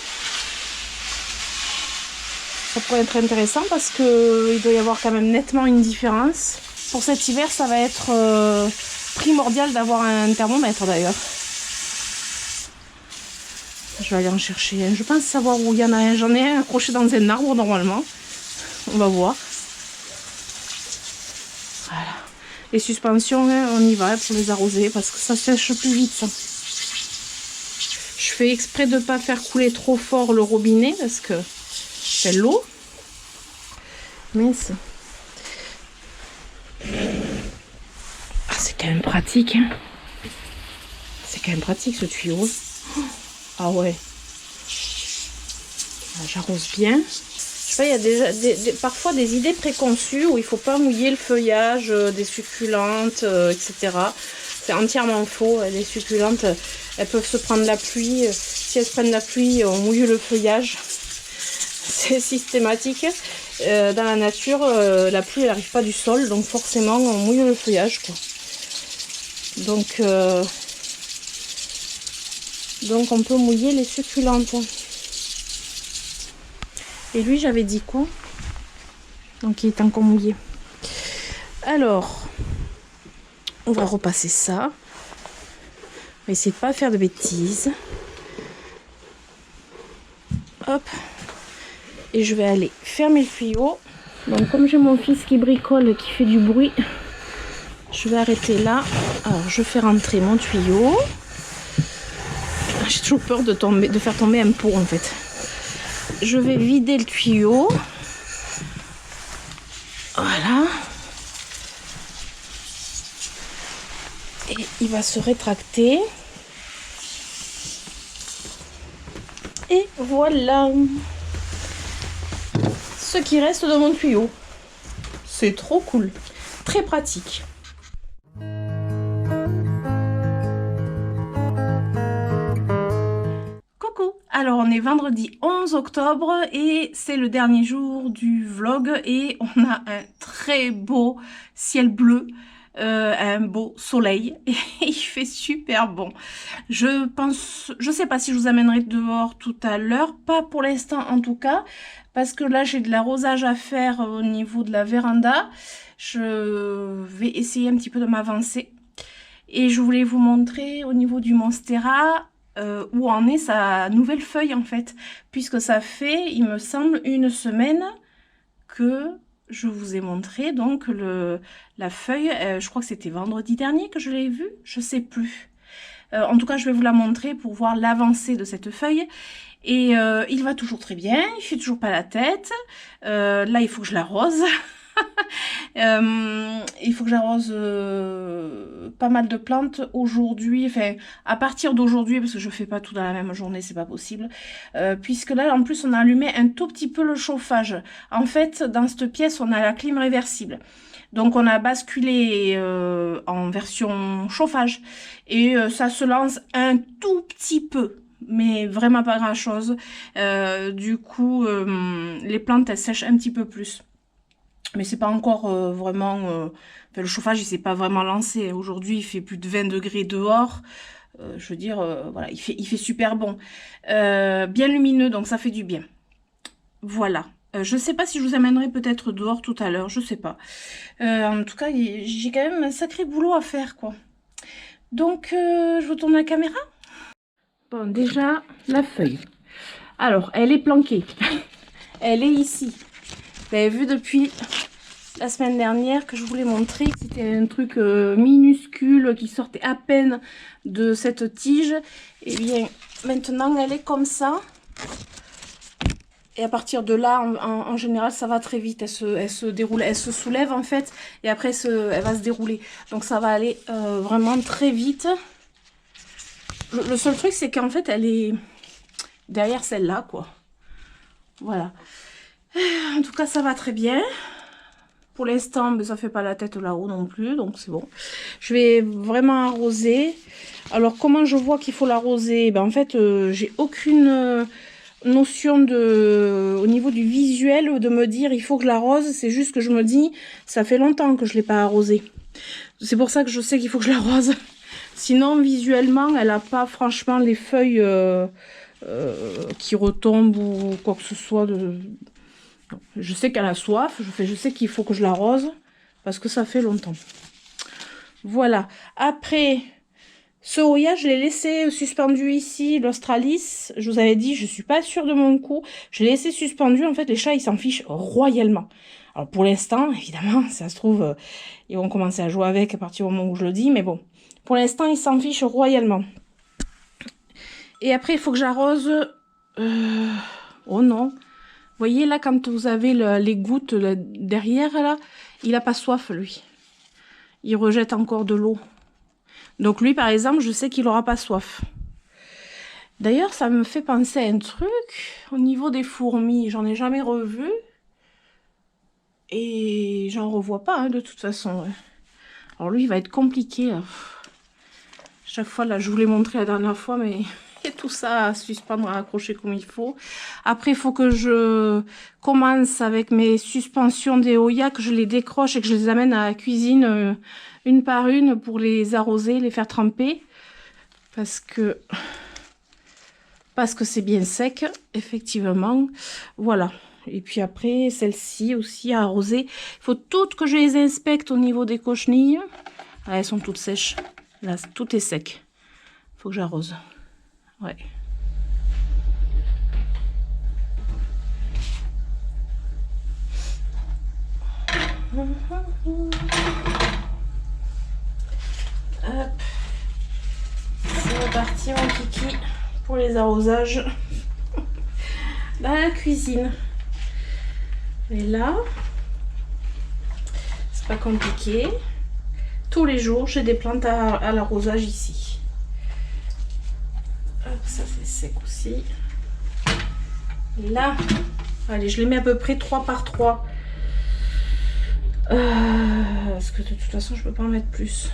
Ça pourrait être intéressant parce qu'il doit y avoir quand même nettement une différence. Pour cet hiver, ça va être primordial d'avoir un thermomètre d'ailleurs. Je vais aller en chercher un. Je pense savoir où il y en a un. J'en ai un accroché dans un arbre normalement. On va voir. Voilà. Les suspensions, hein, on y va pour les arroser parce que ça sèche plus vite. Ça. Je fais exprès de ne pas faire couler trop fort le robinet parce que c'est l'eau. Mince. Ah, c'est quand même pratique. Hein. C'est quand même pratique ce tuyau. Ah ouais. J'arrose bien. Je sais pas, il y a déjà parfois des idées préconçues où il faut pas mouiller le feuillage des succulentes, etc. C'est entièrement faux. Les succulentes, elles peuvent se prendre la pluie. Si elles se prennent la pluie, on mouille le feuillage. C'est systématique. Dans la nature, la pluie n'arrive pas du sol, donc forcément on mouille le feuillage, quoi. Donc on peut mouiller les succulentes. Et lui, j'avais dit quoi? Donc il est encore mouillé. Alors, on va repasser ça. On va essayer de pas faire de bêtises. Hop. Et je vais aller fermer le tuyau. Donc comme j'ai mon fils qui bricole, qui fait du bruit, je vais arrêter là. Alors je fais rentrer mon tuyau. J'ai toujours peur de faire tomber un pot en fait. Je vais vider le tuyau. Voilà. Et il va se rétracter. Et voilà ce qui reste de mon tuyau. C'est trop cool. Très pratique. Coucou. Alors on est vendredi 11 octobre et c'est le dernier jour du vlog et on a un très beau ciel bleu. Un beau soleil et il fait super bon. Je sais pas si je vous amènerai dehors tout à l'heure, pas pour l'instant en tout cas, parce que là j'ai de l'arrosage à faire au niveau de la véranda. Je vais essayer un petit peu de m'avancer et je voulais vous montrer au niveau du monstera où en est sa nouvelle feuille en fait, puisque ça fait, il me semble, une semaine que je vous ai montré donc la feuille, je crois que c'était vendredi dernier que je l'ai vue, je sais plus. En tout cas, je vais vous la montrer pour voir l'avancée de cette feuille. Et il va toujours très bien, il fait toujours pas la tête. Là, il faut que je l'arrose. Il faut que j'arrose pas mal de plantes aujourd'hui, enfin à partir d'aujourd'hui parce que je fais pas tout dans la même journée, c'est pas possible, puisque là en plus on a allumé un tout petit peu le chauffage. En fait dans cette pièce on a la clim réversible, donc on a basculé en version chauffage et ça se lance un tout petit peu, mais vraiment pas grand chose. Du coup les plantes elles sèchent un petit peu plus. Mais c'est pas encore vraiment... enfin, le chauffage, il s'est pas vraiment lancé. Aujourd'hui, il fait plus de 20 degrés dehors. Je veux dire, voilà, il fait super bon. Bien lumineux, donc ça fait du bien. Voilà. Je sais pas si je vous amènerai peut-être dehors tout à l'heure, je sais pas. En tout cas, j'ai quand même un sacré boulot à faire, quoi. Donc, je vous tourne la caméra. Bon, déjà, la feuille. Alors, elle est planquée. Elle est ici. Vous avez vu depuis la semaine dernière que je voulais montrer que c'était un truc minuscule qui sortait à peine de cette tige. Et bien maintenant elle est comme ça. Et à partir de là, en général, ça va très vite. Elle se déroule, elle se soulève en fait. Et après, elle va se dérouler. Donc ça va aller vraiment très vite. Le seul truc, c'est qu'en fait, elle est derrière celle-là, quoi. Voilà. En tout cas, ça va très bien. Pour l'instant, mais ça fait pas la tête là-haut non plus, donc c'est bon. Je vais vraiment arroser. Alors, comment je vois qu'il faut l'arroser? Ben, en fait, j'ai aucune notion au niveau du visuel de me dire il faut que je l'arrose. C'est juste que je me dis, ça fait longtemps que je l'ai pas arrosé. C'est pour ça que je sais qu'il faut que je l'arrose. Sinon, visuellement, elle a pas franchement les feuilles qui retombent ou quoi que ce soit de... Je sais qu'elle a soif, je sais qu'il faut que je l'arrose parce que ça fait longtemps. Voilà. Après, ce Hoya, je l'ai laissé suspendu ici, l'Australis. Je vous avais dit, je suis pas sûre de mon coup. Je l'ai laissé suspendu. En fait, les chats, ils s'en fichent royalement. Alors, pour l'instant, évidemment, ça se trouve, ils vont commencer à jouer avec à partir du moment où je le dis. Mais bon, pour l'instant, ils s'en fichent royalement. Et après, il faut que j'arrose... Oh non. Vous voyez là, quand vous avez les gouttes là, derrière, là, il n'a pas soif, lui. Il rejette encore de l'eau. Donc lui, par exemple, je sais qu'il n'aura pas soif. D'ailleurs, ça me fait penser à un truc. Au niveau des fourmis, j'en ai jamais revu. Et j'en revois pas, hein, de toute façon. Alors lui, il va être compliqué. Chaque fois, là, je vous l'ai montré la dernière fois, mais il y a tout ça à suspendre, à accrocher comme il faut. Après, il faut que je commence avec mes suspensions d'Eolia, que je les décroche et que je les amène à la cuisine une par une pour les arroser, les faire tremper. Parce que c'est bien sec, effectivement. Voilà. Et puis après, celle-ci aussi à arroser. Il faut toutes que je les inspecte au niveau des cochenilles. Ah, elles sont toutes sèches. Là, tout est sec. Il faut que j'arrose. Ouais. Hop. C'est reparti mon kiki pour les arrosages dans la cuisine. Et là, c'est pas compliqué. Tous les jours, j'ai des plantes à l'arrosage ici. Hop, ça c'est sec aussi. Et là, allez, je les mets à peu près 3 par 3. Parce que de toute façon, je peux pas en mettre plus.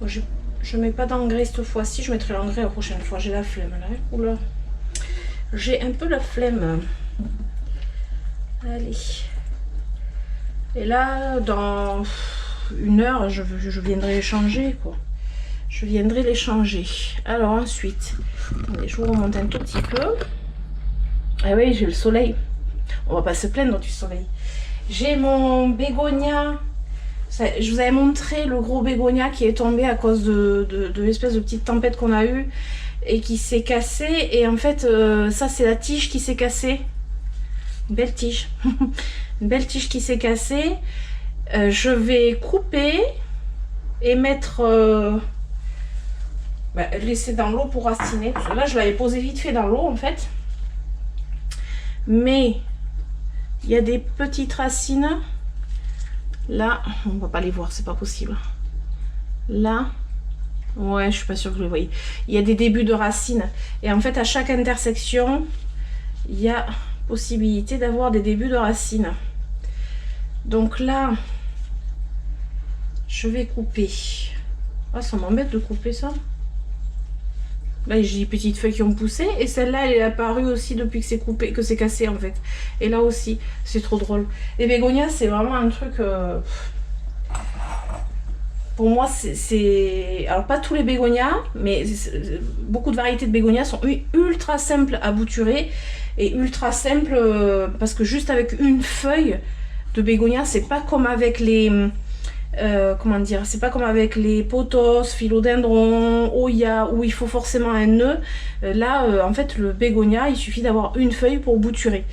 Bon, je mets pas d'engrais cette fois-ci. Je mettrai l'engrais la prochaine fois. J'ai la flemme là. Oula. J'ai un peu la flemme. Allez. Et là, dans 1 heure, je viendrai les changer, quoi. Je viendrai les changer. Alors ensuite, attendez, je vous remonte un tout petit peu. Ah oui, j'ai le soleil. On va pas se plaindre du soleil. J'ai mon bégonia. Je vous avais montré le gros bégonia qui est tombé à cause de l'espèce de petite tempête qu'on a eue et qui s'est cassé. Et en fait, ça c'est la tige qui s'est cassée. Une belle tige. Une belle tige qui s'est cassée. Je vais couper et mettre... laisser dans l'eau pour raciner. Parce que là, je l'avais posé vite fait dans l'eau en fait. Mais il y a des petites racines. Là, on va pas les voir, c'est pas possible. Là, ouais, je suis pas sûre que vous les voyez. Il y a des débuts de racines. Et en fait, à chaque intersection, il y a possibilité d'avoir des débuts de racines. Donc là, je vais couper. Ah, ça m'embête de couper ça. Là, j'ai des petites feuilles qui ont poussé. Et celle-là, elle est apparue aussi depuis que c'est coupé, que c'est cassé en fait. Et là aussi, c'est trop drôle. Les bégonias, c'est vraiment un truc... Pour moi, c'est... Alors, pas tous les bégonias, mais beaucoup de variétés de bégonias sont ultra simples à bouturer. Et ultra simples parce que juste avec une feuille de bégonia, c'est pas comme avec les... comment dire, c'est pas comme avec les pothos, philodendron, oya, où il faut forcément un nœud. Là, en fait, le bégonia, il suffit d'avoir une feuille pour bouturer.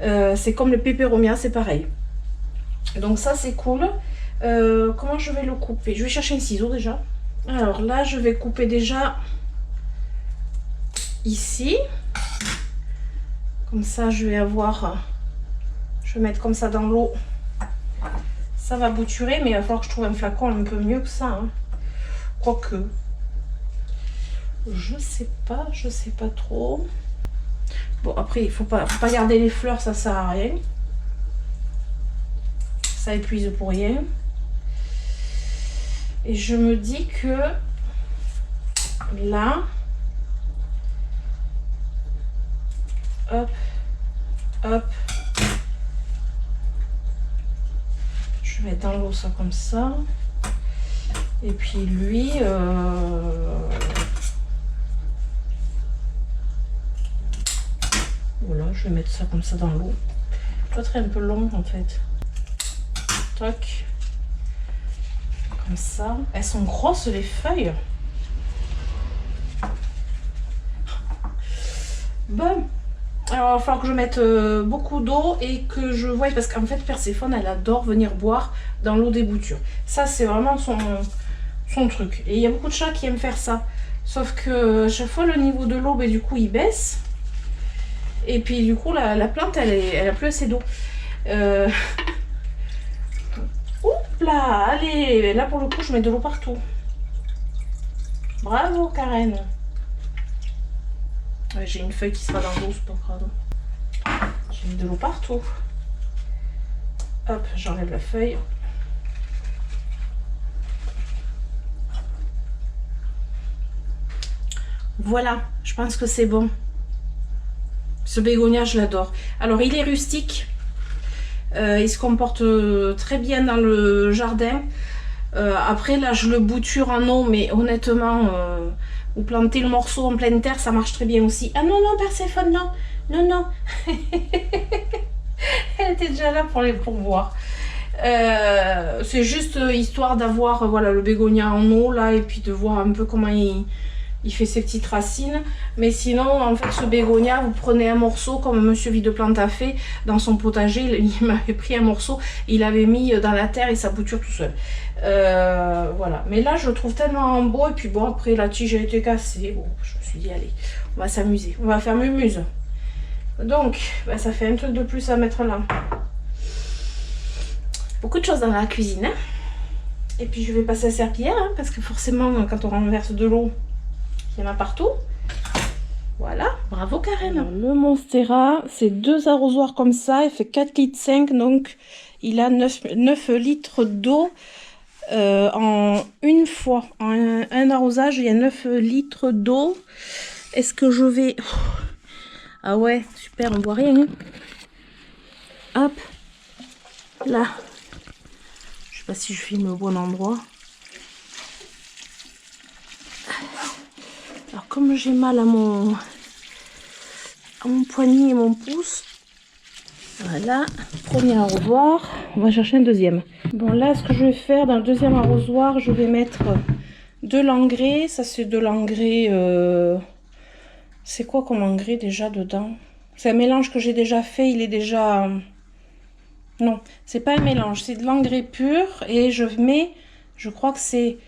C'est comme le peperomia, c'est pareil. Donc ça, c'est cool. Comment je vais le couper? Je vais chercher un ciseau déjà. Alors là, je vais couper déjà ici. Comme ça, je vais avoir... Je vais mettre comme ça dans l'eau. Ça va bouturer, mais il va falloir que je trouve un flacon un peu mieux que ça. Hein. Quoique. Je sais pas trop. Bon, après, il faut pas garder les fleurs, ça sert à rien. Ça épuise pour rien. Et je me dis que là, hop, hop, je vais dans l'eau ça comme ça. Et puis lui, voilà, je vais mettre ça comme ça dans l'eau. Ça serait un peu long en fait. Toc. Comme ça. Elles sont grosses les feuilles. Bon. Alors il va falloir que je mette beaucoup d'eau et que je voie, parce qu'en fait Perséphone elle adore venir boire dans l'eau des boutures. Ça c'est vraiment son truc. Et il y a beaucoup de chats qui aiment faire ça. Sauf que chaque fois le niveau de l'eau, du coup il baisse. Et puis du coup la plante elle a plus assez d'eau. Ouh, là, allez, là pour le coup je mets de l'eau partout. Bravo Karen. Ouais, j'ai une feuille qui sera dans l'eau, c'est pas grave. J'ai mis de l'eau partout. Hop, j'enlève la feuille. Voilà, je pense que c'est bon. Ce bégonia, je l'adore. Alors, il est rustique. Il se comporte très bien dans le jardin. Après, là, je le bouture en eau, mais honnêtement, vous plantez le morceau en pleine terre, ça marche très bien aussi. Ah non, non, Perséphone, non. Non, non. Elle était déjà là pour les pourboires. C'est juste histoire d'avoir voilà, le bégonia en eau, là, et puis de voir un peu comment il fait ses petites racines. Mais sinon, en fait, ce bégonia, vous prenez un morceau comme Monsieur Videplante a fait dans son potager. Il m'avait pris un morceau, il avait mis dans la terre et ça bouture tout seul. Voilà. Mais là, je le trouve tellement beau. Et puis bon, après, la tige a été cassée. Bon, je me suis dit, allez, on va s'amuser. On va faire mumuse. Donc, bah, ça fait un truc de plus à mettre là. Beaucoup de choses dans la cuisine. Hein. Et puis, je vais passer à serpillière, hein, parce que forcément, quand on renverse de l'eau, il y en a partout. Voilà, bravo Karen. Alors, le Monstera, c'est 2 arrosoirs comme ça, il fait 4,5 litres, donc il a 9 litres d'eau en une fois. En un arrosage, il y a 9 litres d'eau. Est-ce que je vais... Ah ouais, super, on voit rien. Hein. Hop, là. Je sais pas si je filme au bon endroit. Alors comme j'ai mal à mon poignet et mon pouce, voilà, premier arrosoir, on va chercher un deuxième. Bon là ce que je vais faire dans le deuxième arrosoir, je vais mettre de l'engrais, ça c'est de l'engrais, c'est quoi comme engrais déjà dedans? C'est un mélange que j'ai déjà fait, il est déjà, non c'est pas un mélange, c'est de l'engrais pur et je mets, je crois que c'est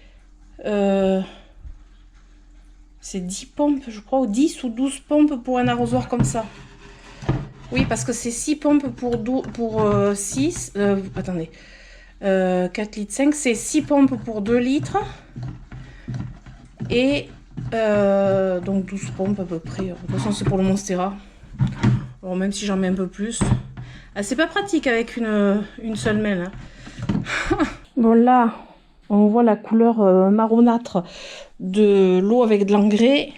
10 pompes, je crois, ou 10 ou 12 pompes pour un arrosoir comme ça. Oui, parce que c'est 6 pompes pour 6. Attendez. 4 litres 5, c'est 6 pompes pour 2 litres. Et donc 12 pompes à peu près. De toute façon, c'est pour le Monstera. Alors, même si j'en mets un peu plus. Ah, c'est pas pratique avec une seule main. Hein. Bon, là, on voit la couleur marronâtre de l'eau avec de l'engrais.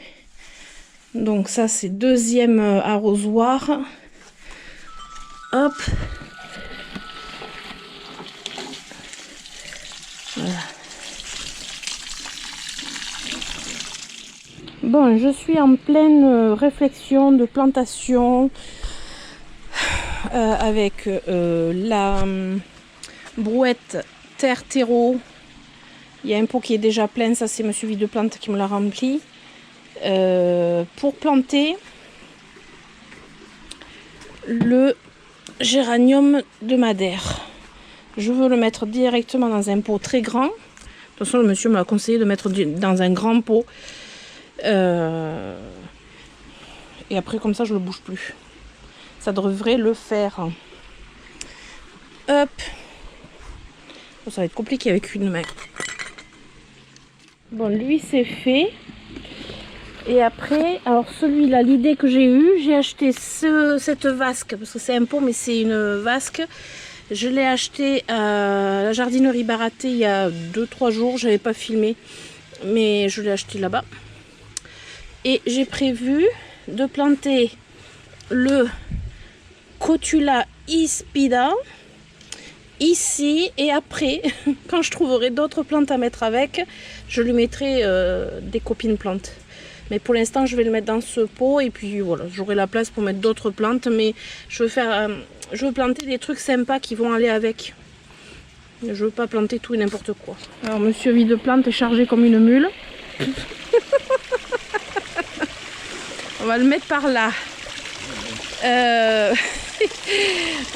Donc ça c'est deuxième arrosoir. Hop. Voilà. Bon, je suis en pleine réflexion de plantation avec la brouette terre terreau. Il y a un pot qui est déjà plein, ça c'est Monsieur Videplante qui me l'a rempli. Pour planter le géranium de Madère. Je veux le mettre directement dans un pot très grand. De toute façon, le monsieur m'a conseillé de mettre dans un grand pot. Et après, comme ça, je ne le bouge plus. Ça devrait le faire. Hop. Oh, ça va être compliqué avec une main. Bon, lui, c'est fait. Et après, alors celui-là, l'idée que j'ai eue, j'ai acheté cette vasque, parce que c'est un pot, mais c'est une vasque. Je l'ai acheté à la jardinerie Baraté il y a 2-3 jours, je n'avais pas filmé, mais je l'ai acheté là-bas. Et j'ai prévu de planter le Cotula ispida ici, et après, quand je trouverai d'autres plantes à mettre avec, je lui mettrai des copines plantes. Mais pour l'instant, je vais le mettre dans ce pot et puis voilà, j'aurai la place pour mettre d'autres plantes. Mais je veux planter des trucs sympas qui vont aller avec. Je veux pas planter tout et n'importe quoi. Alors, Monsieur Videplante est chargé comme une mule. On va le mettre par là.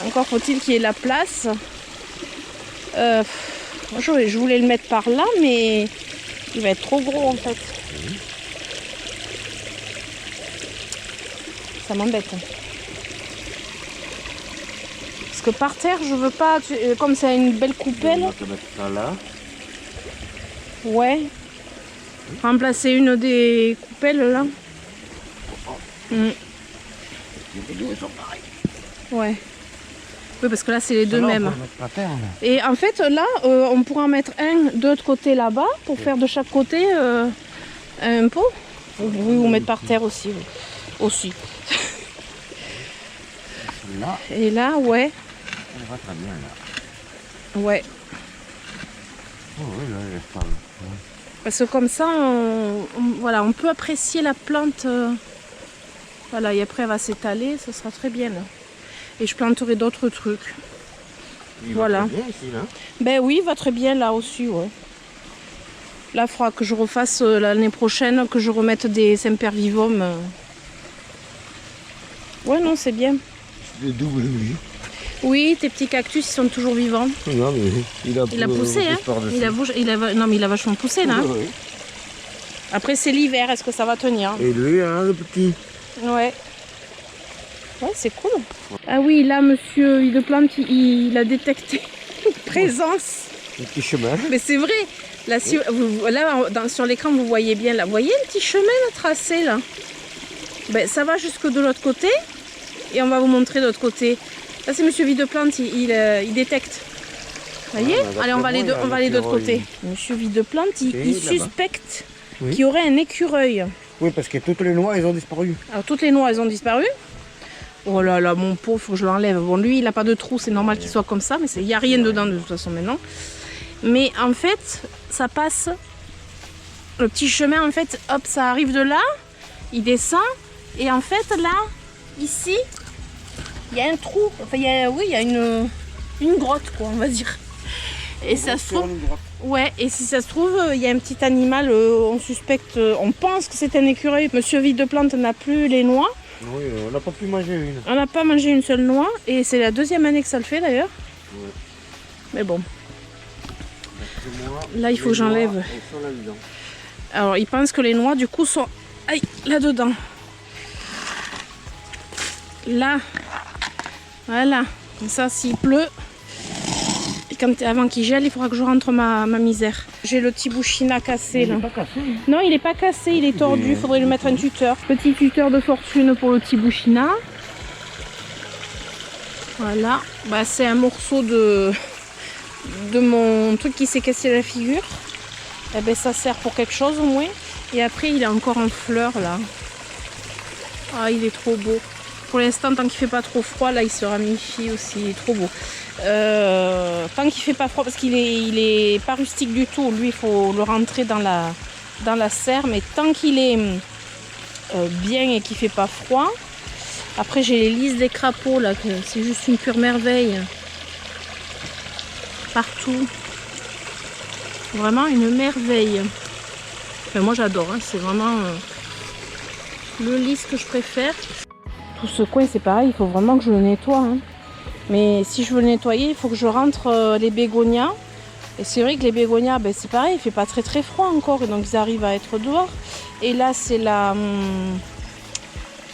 Encore faut-il qu'il y ait la place. Je voulais le mettre par là, mais il va être trop gros en fait. Ça m'embête. Parce que par terre, je veux pas, comme c'est une belle coupelle. On va te mettre ça là. Ouais. Remplacer une des coupelles là. Mm. Ouais. Oui, parce que là, c'est les deux mêmes. Et en fait, là, on pourra en mettre un de l'autre côté là-bas pour faire de chaque côté un pot. Oui, ou mettre par terre aussi. Oui. Aussi. Là. Et là, ouais. On va très bien là. Ouais. Oh, oui, là, il est pas mal. Parce que comme ça, voilà, on peut apprécier la plante. Voilà, et après, elle va s'étaler. Ça sera très bien là. Et je planterai d'autres trucs. Il voilà. va très bien ici, là. Ben oui, il va très bien là aussi, ouais. Là, il faudra que je refasse l'année prochaine, que je remette des sempervivum. Ouais, non, c'est bien. Des doubles, lui. Oui, tes petits cactus, ils sont toujours vivants. Non, mais il a poussé, hein. Non, mais il a vachement poussé, là. Oui. Après, c'est l'hiver, est-ce que ça va tenir? Et lui, hein, le petit. Ouais. Ouais, c'est cool. Ah oui, là, monsieur Villeplante, il a détecté une présence. Un petit chemin. Mais c'est vrai. Là, si, là sur l'écran, vous voyez bien. Là, vous voyez un petit chemin là, tracé, là. Ben, ça va jusque de l'autre côté. Et on va vous montrer de l'autre côté. Là, c'est monsieur Villeplante, il détecte. Vous voyez? Allez, on va aller de l'autre côté. Monsieur Villeplante, il suspecte qu'il y aurait un écureuil. Oui, parce que toutes les noix, elles ont disparu. Alors, toutes les noix, elles ont disparu. Oh là là, mon pauvre, il faut que je l'enlève. Bon, lui, il n'a pas de trou, c'est normal qu'il soit comme ça, mais il n'y a rien dedans de toute façon maintenant. Mais en fait, ça passe. Le petit chemin, en fait, hop, ça arrive de là, il descend, et en fait, là, ici, il y a un trou. Enfin, il y a une grotte, quoi, on va dire. Et ça se trouve. Ouais, et si ça se trouve, il y a un petit animal, on suspecte, on pense que c'est un écureuil. Monsieur Villeplante n'a plus les noix. Oui, on n'a pas pu manger une. On n'a pas mangé une seule noix, et c'est la deuxième année que ça le fait d'ailleurs. Ouais. Mais bon. Là, il faut que j'enlève. Alors, il pense que les noix, du coup, sont là-dedans. Là. Voilà. Comme ça, s'il pleut, et avant qu'il gèle, il faudra que je rentre ma misère. J'ai le petit bouchina cassé. Il là. n'est pas cassé. Non, il n'est pas cassé, il est tordu. Il faudrait lui mettre un tuteur. Petit tuteur de fortune pour le petit bouchina. Voilà. Bah, c'est un morceau de mon truc qui s'est cassé la figure. Eh ben, ça sert pour quelque chose au moins. Et après, il est encore en fleurs là. Ah, il est trop beau. Pour l'instant, tant qu'il fait pas trop froid, là, il se ramifie aussi. Il est trop beau. Tant qu'il fait pas froid, parce qu'il est pas rustique du tout. Lui, il faut le rentrer dans la serre. Mais tant qu'il est bien et qu'il fait pas froid. Après, j'ai les lys des crapauds là. C'est juste une pure merveille. Partout. Vraiment une merveille. Enfin, moi, j'adore. Hein. C'est vraiment le lys que je préfère. Tout ce coin, c'est pareil, il faut vraiment que je le nettoie. Hein. Mais si je veux le nettoyer, il faut que je rentre les bégonias. Et c'est vrai que les bégonias, ben, c'est pareil, il fait pas très très froid encore. Et donc, ils arrivent à être dehors. Et là, c'est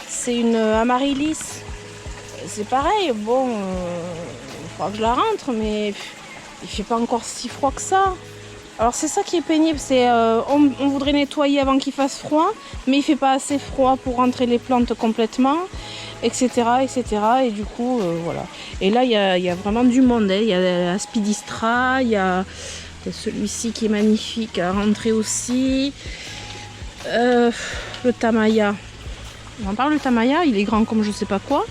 c'est une amaryllis. C'est pareil, bon, il faudra que je la rentre, mais il fait pas encore si froid que ça. Alors c'est ça qui est pénible, c'est on voudrait nettoyer avant qu'il fasse froid, mais il fait pas assez froid pour rentrer les plantes complètement, etc. etc. Et du coup, voilà. Et là, il y a vraiment du monde. Hein. Il y a Aspidistra, il y a celui-ci qui est magnifique à rentrer aussi. Le Tamaya. On en parle le Tamaya, il est grand comme je sais pas quoi.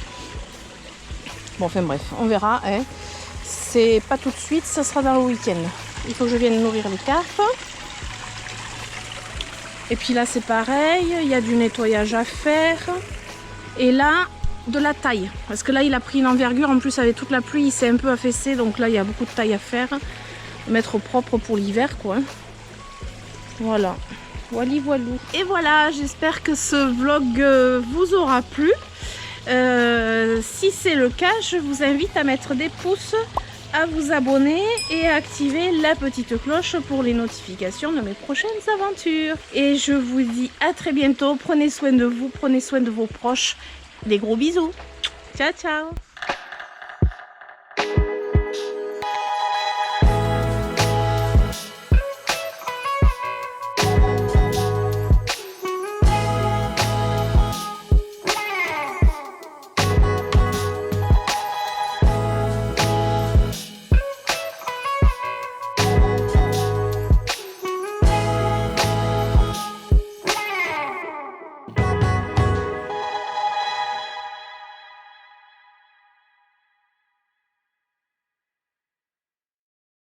Bon, enfin bref, on verra. Hein. C'est pas tout de suite, ça sera dans le week-end. Il faut que je vienne nourrir les carpes. Et puis là, c'est pareil. Il y a du nettoyage à faire. Et là, de la taille. Parce que là, il a pris une envergure. En plus, avec toute la pluie, il s'est un peu affaissé. Donc là, il y a beaucoup de taille à faire. Mettre propre pour l'hiver, quoi. Voilà. Voili voilou. Et voilà, j'espère que ce vlog vous aura plu. Si c'est le cas, je vous invite à mettre des pouces, à vous abonner et à activer la petite cloche pour les notifications de mes prochaines aventures. Et je vous dis à très bientôt. Prenez soin de vous, prenez soin de vos proches. Des gros bisous. Ciao, ciao.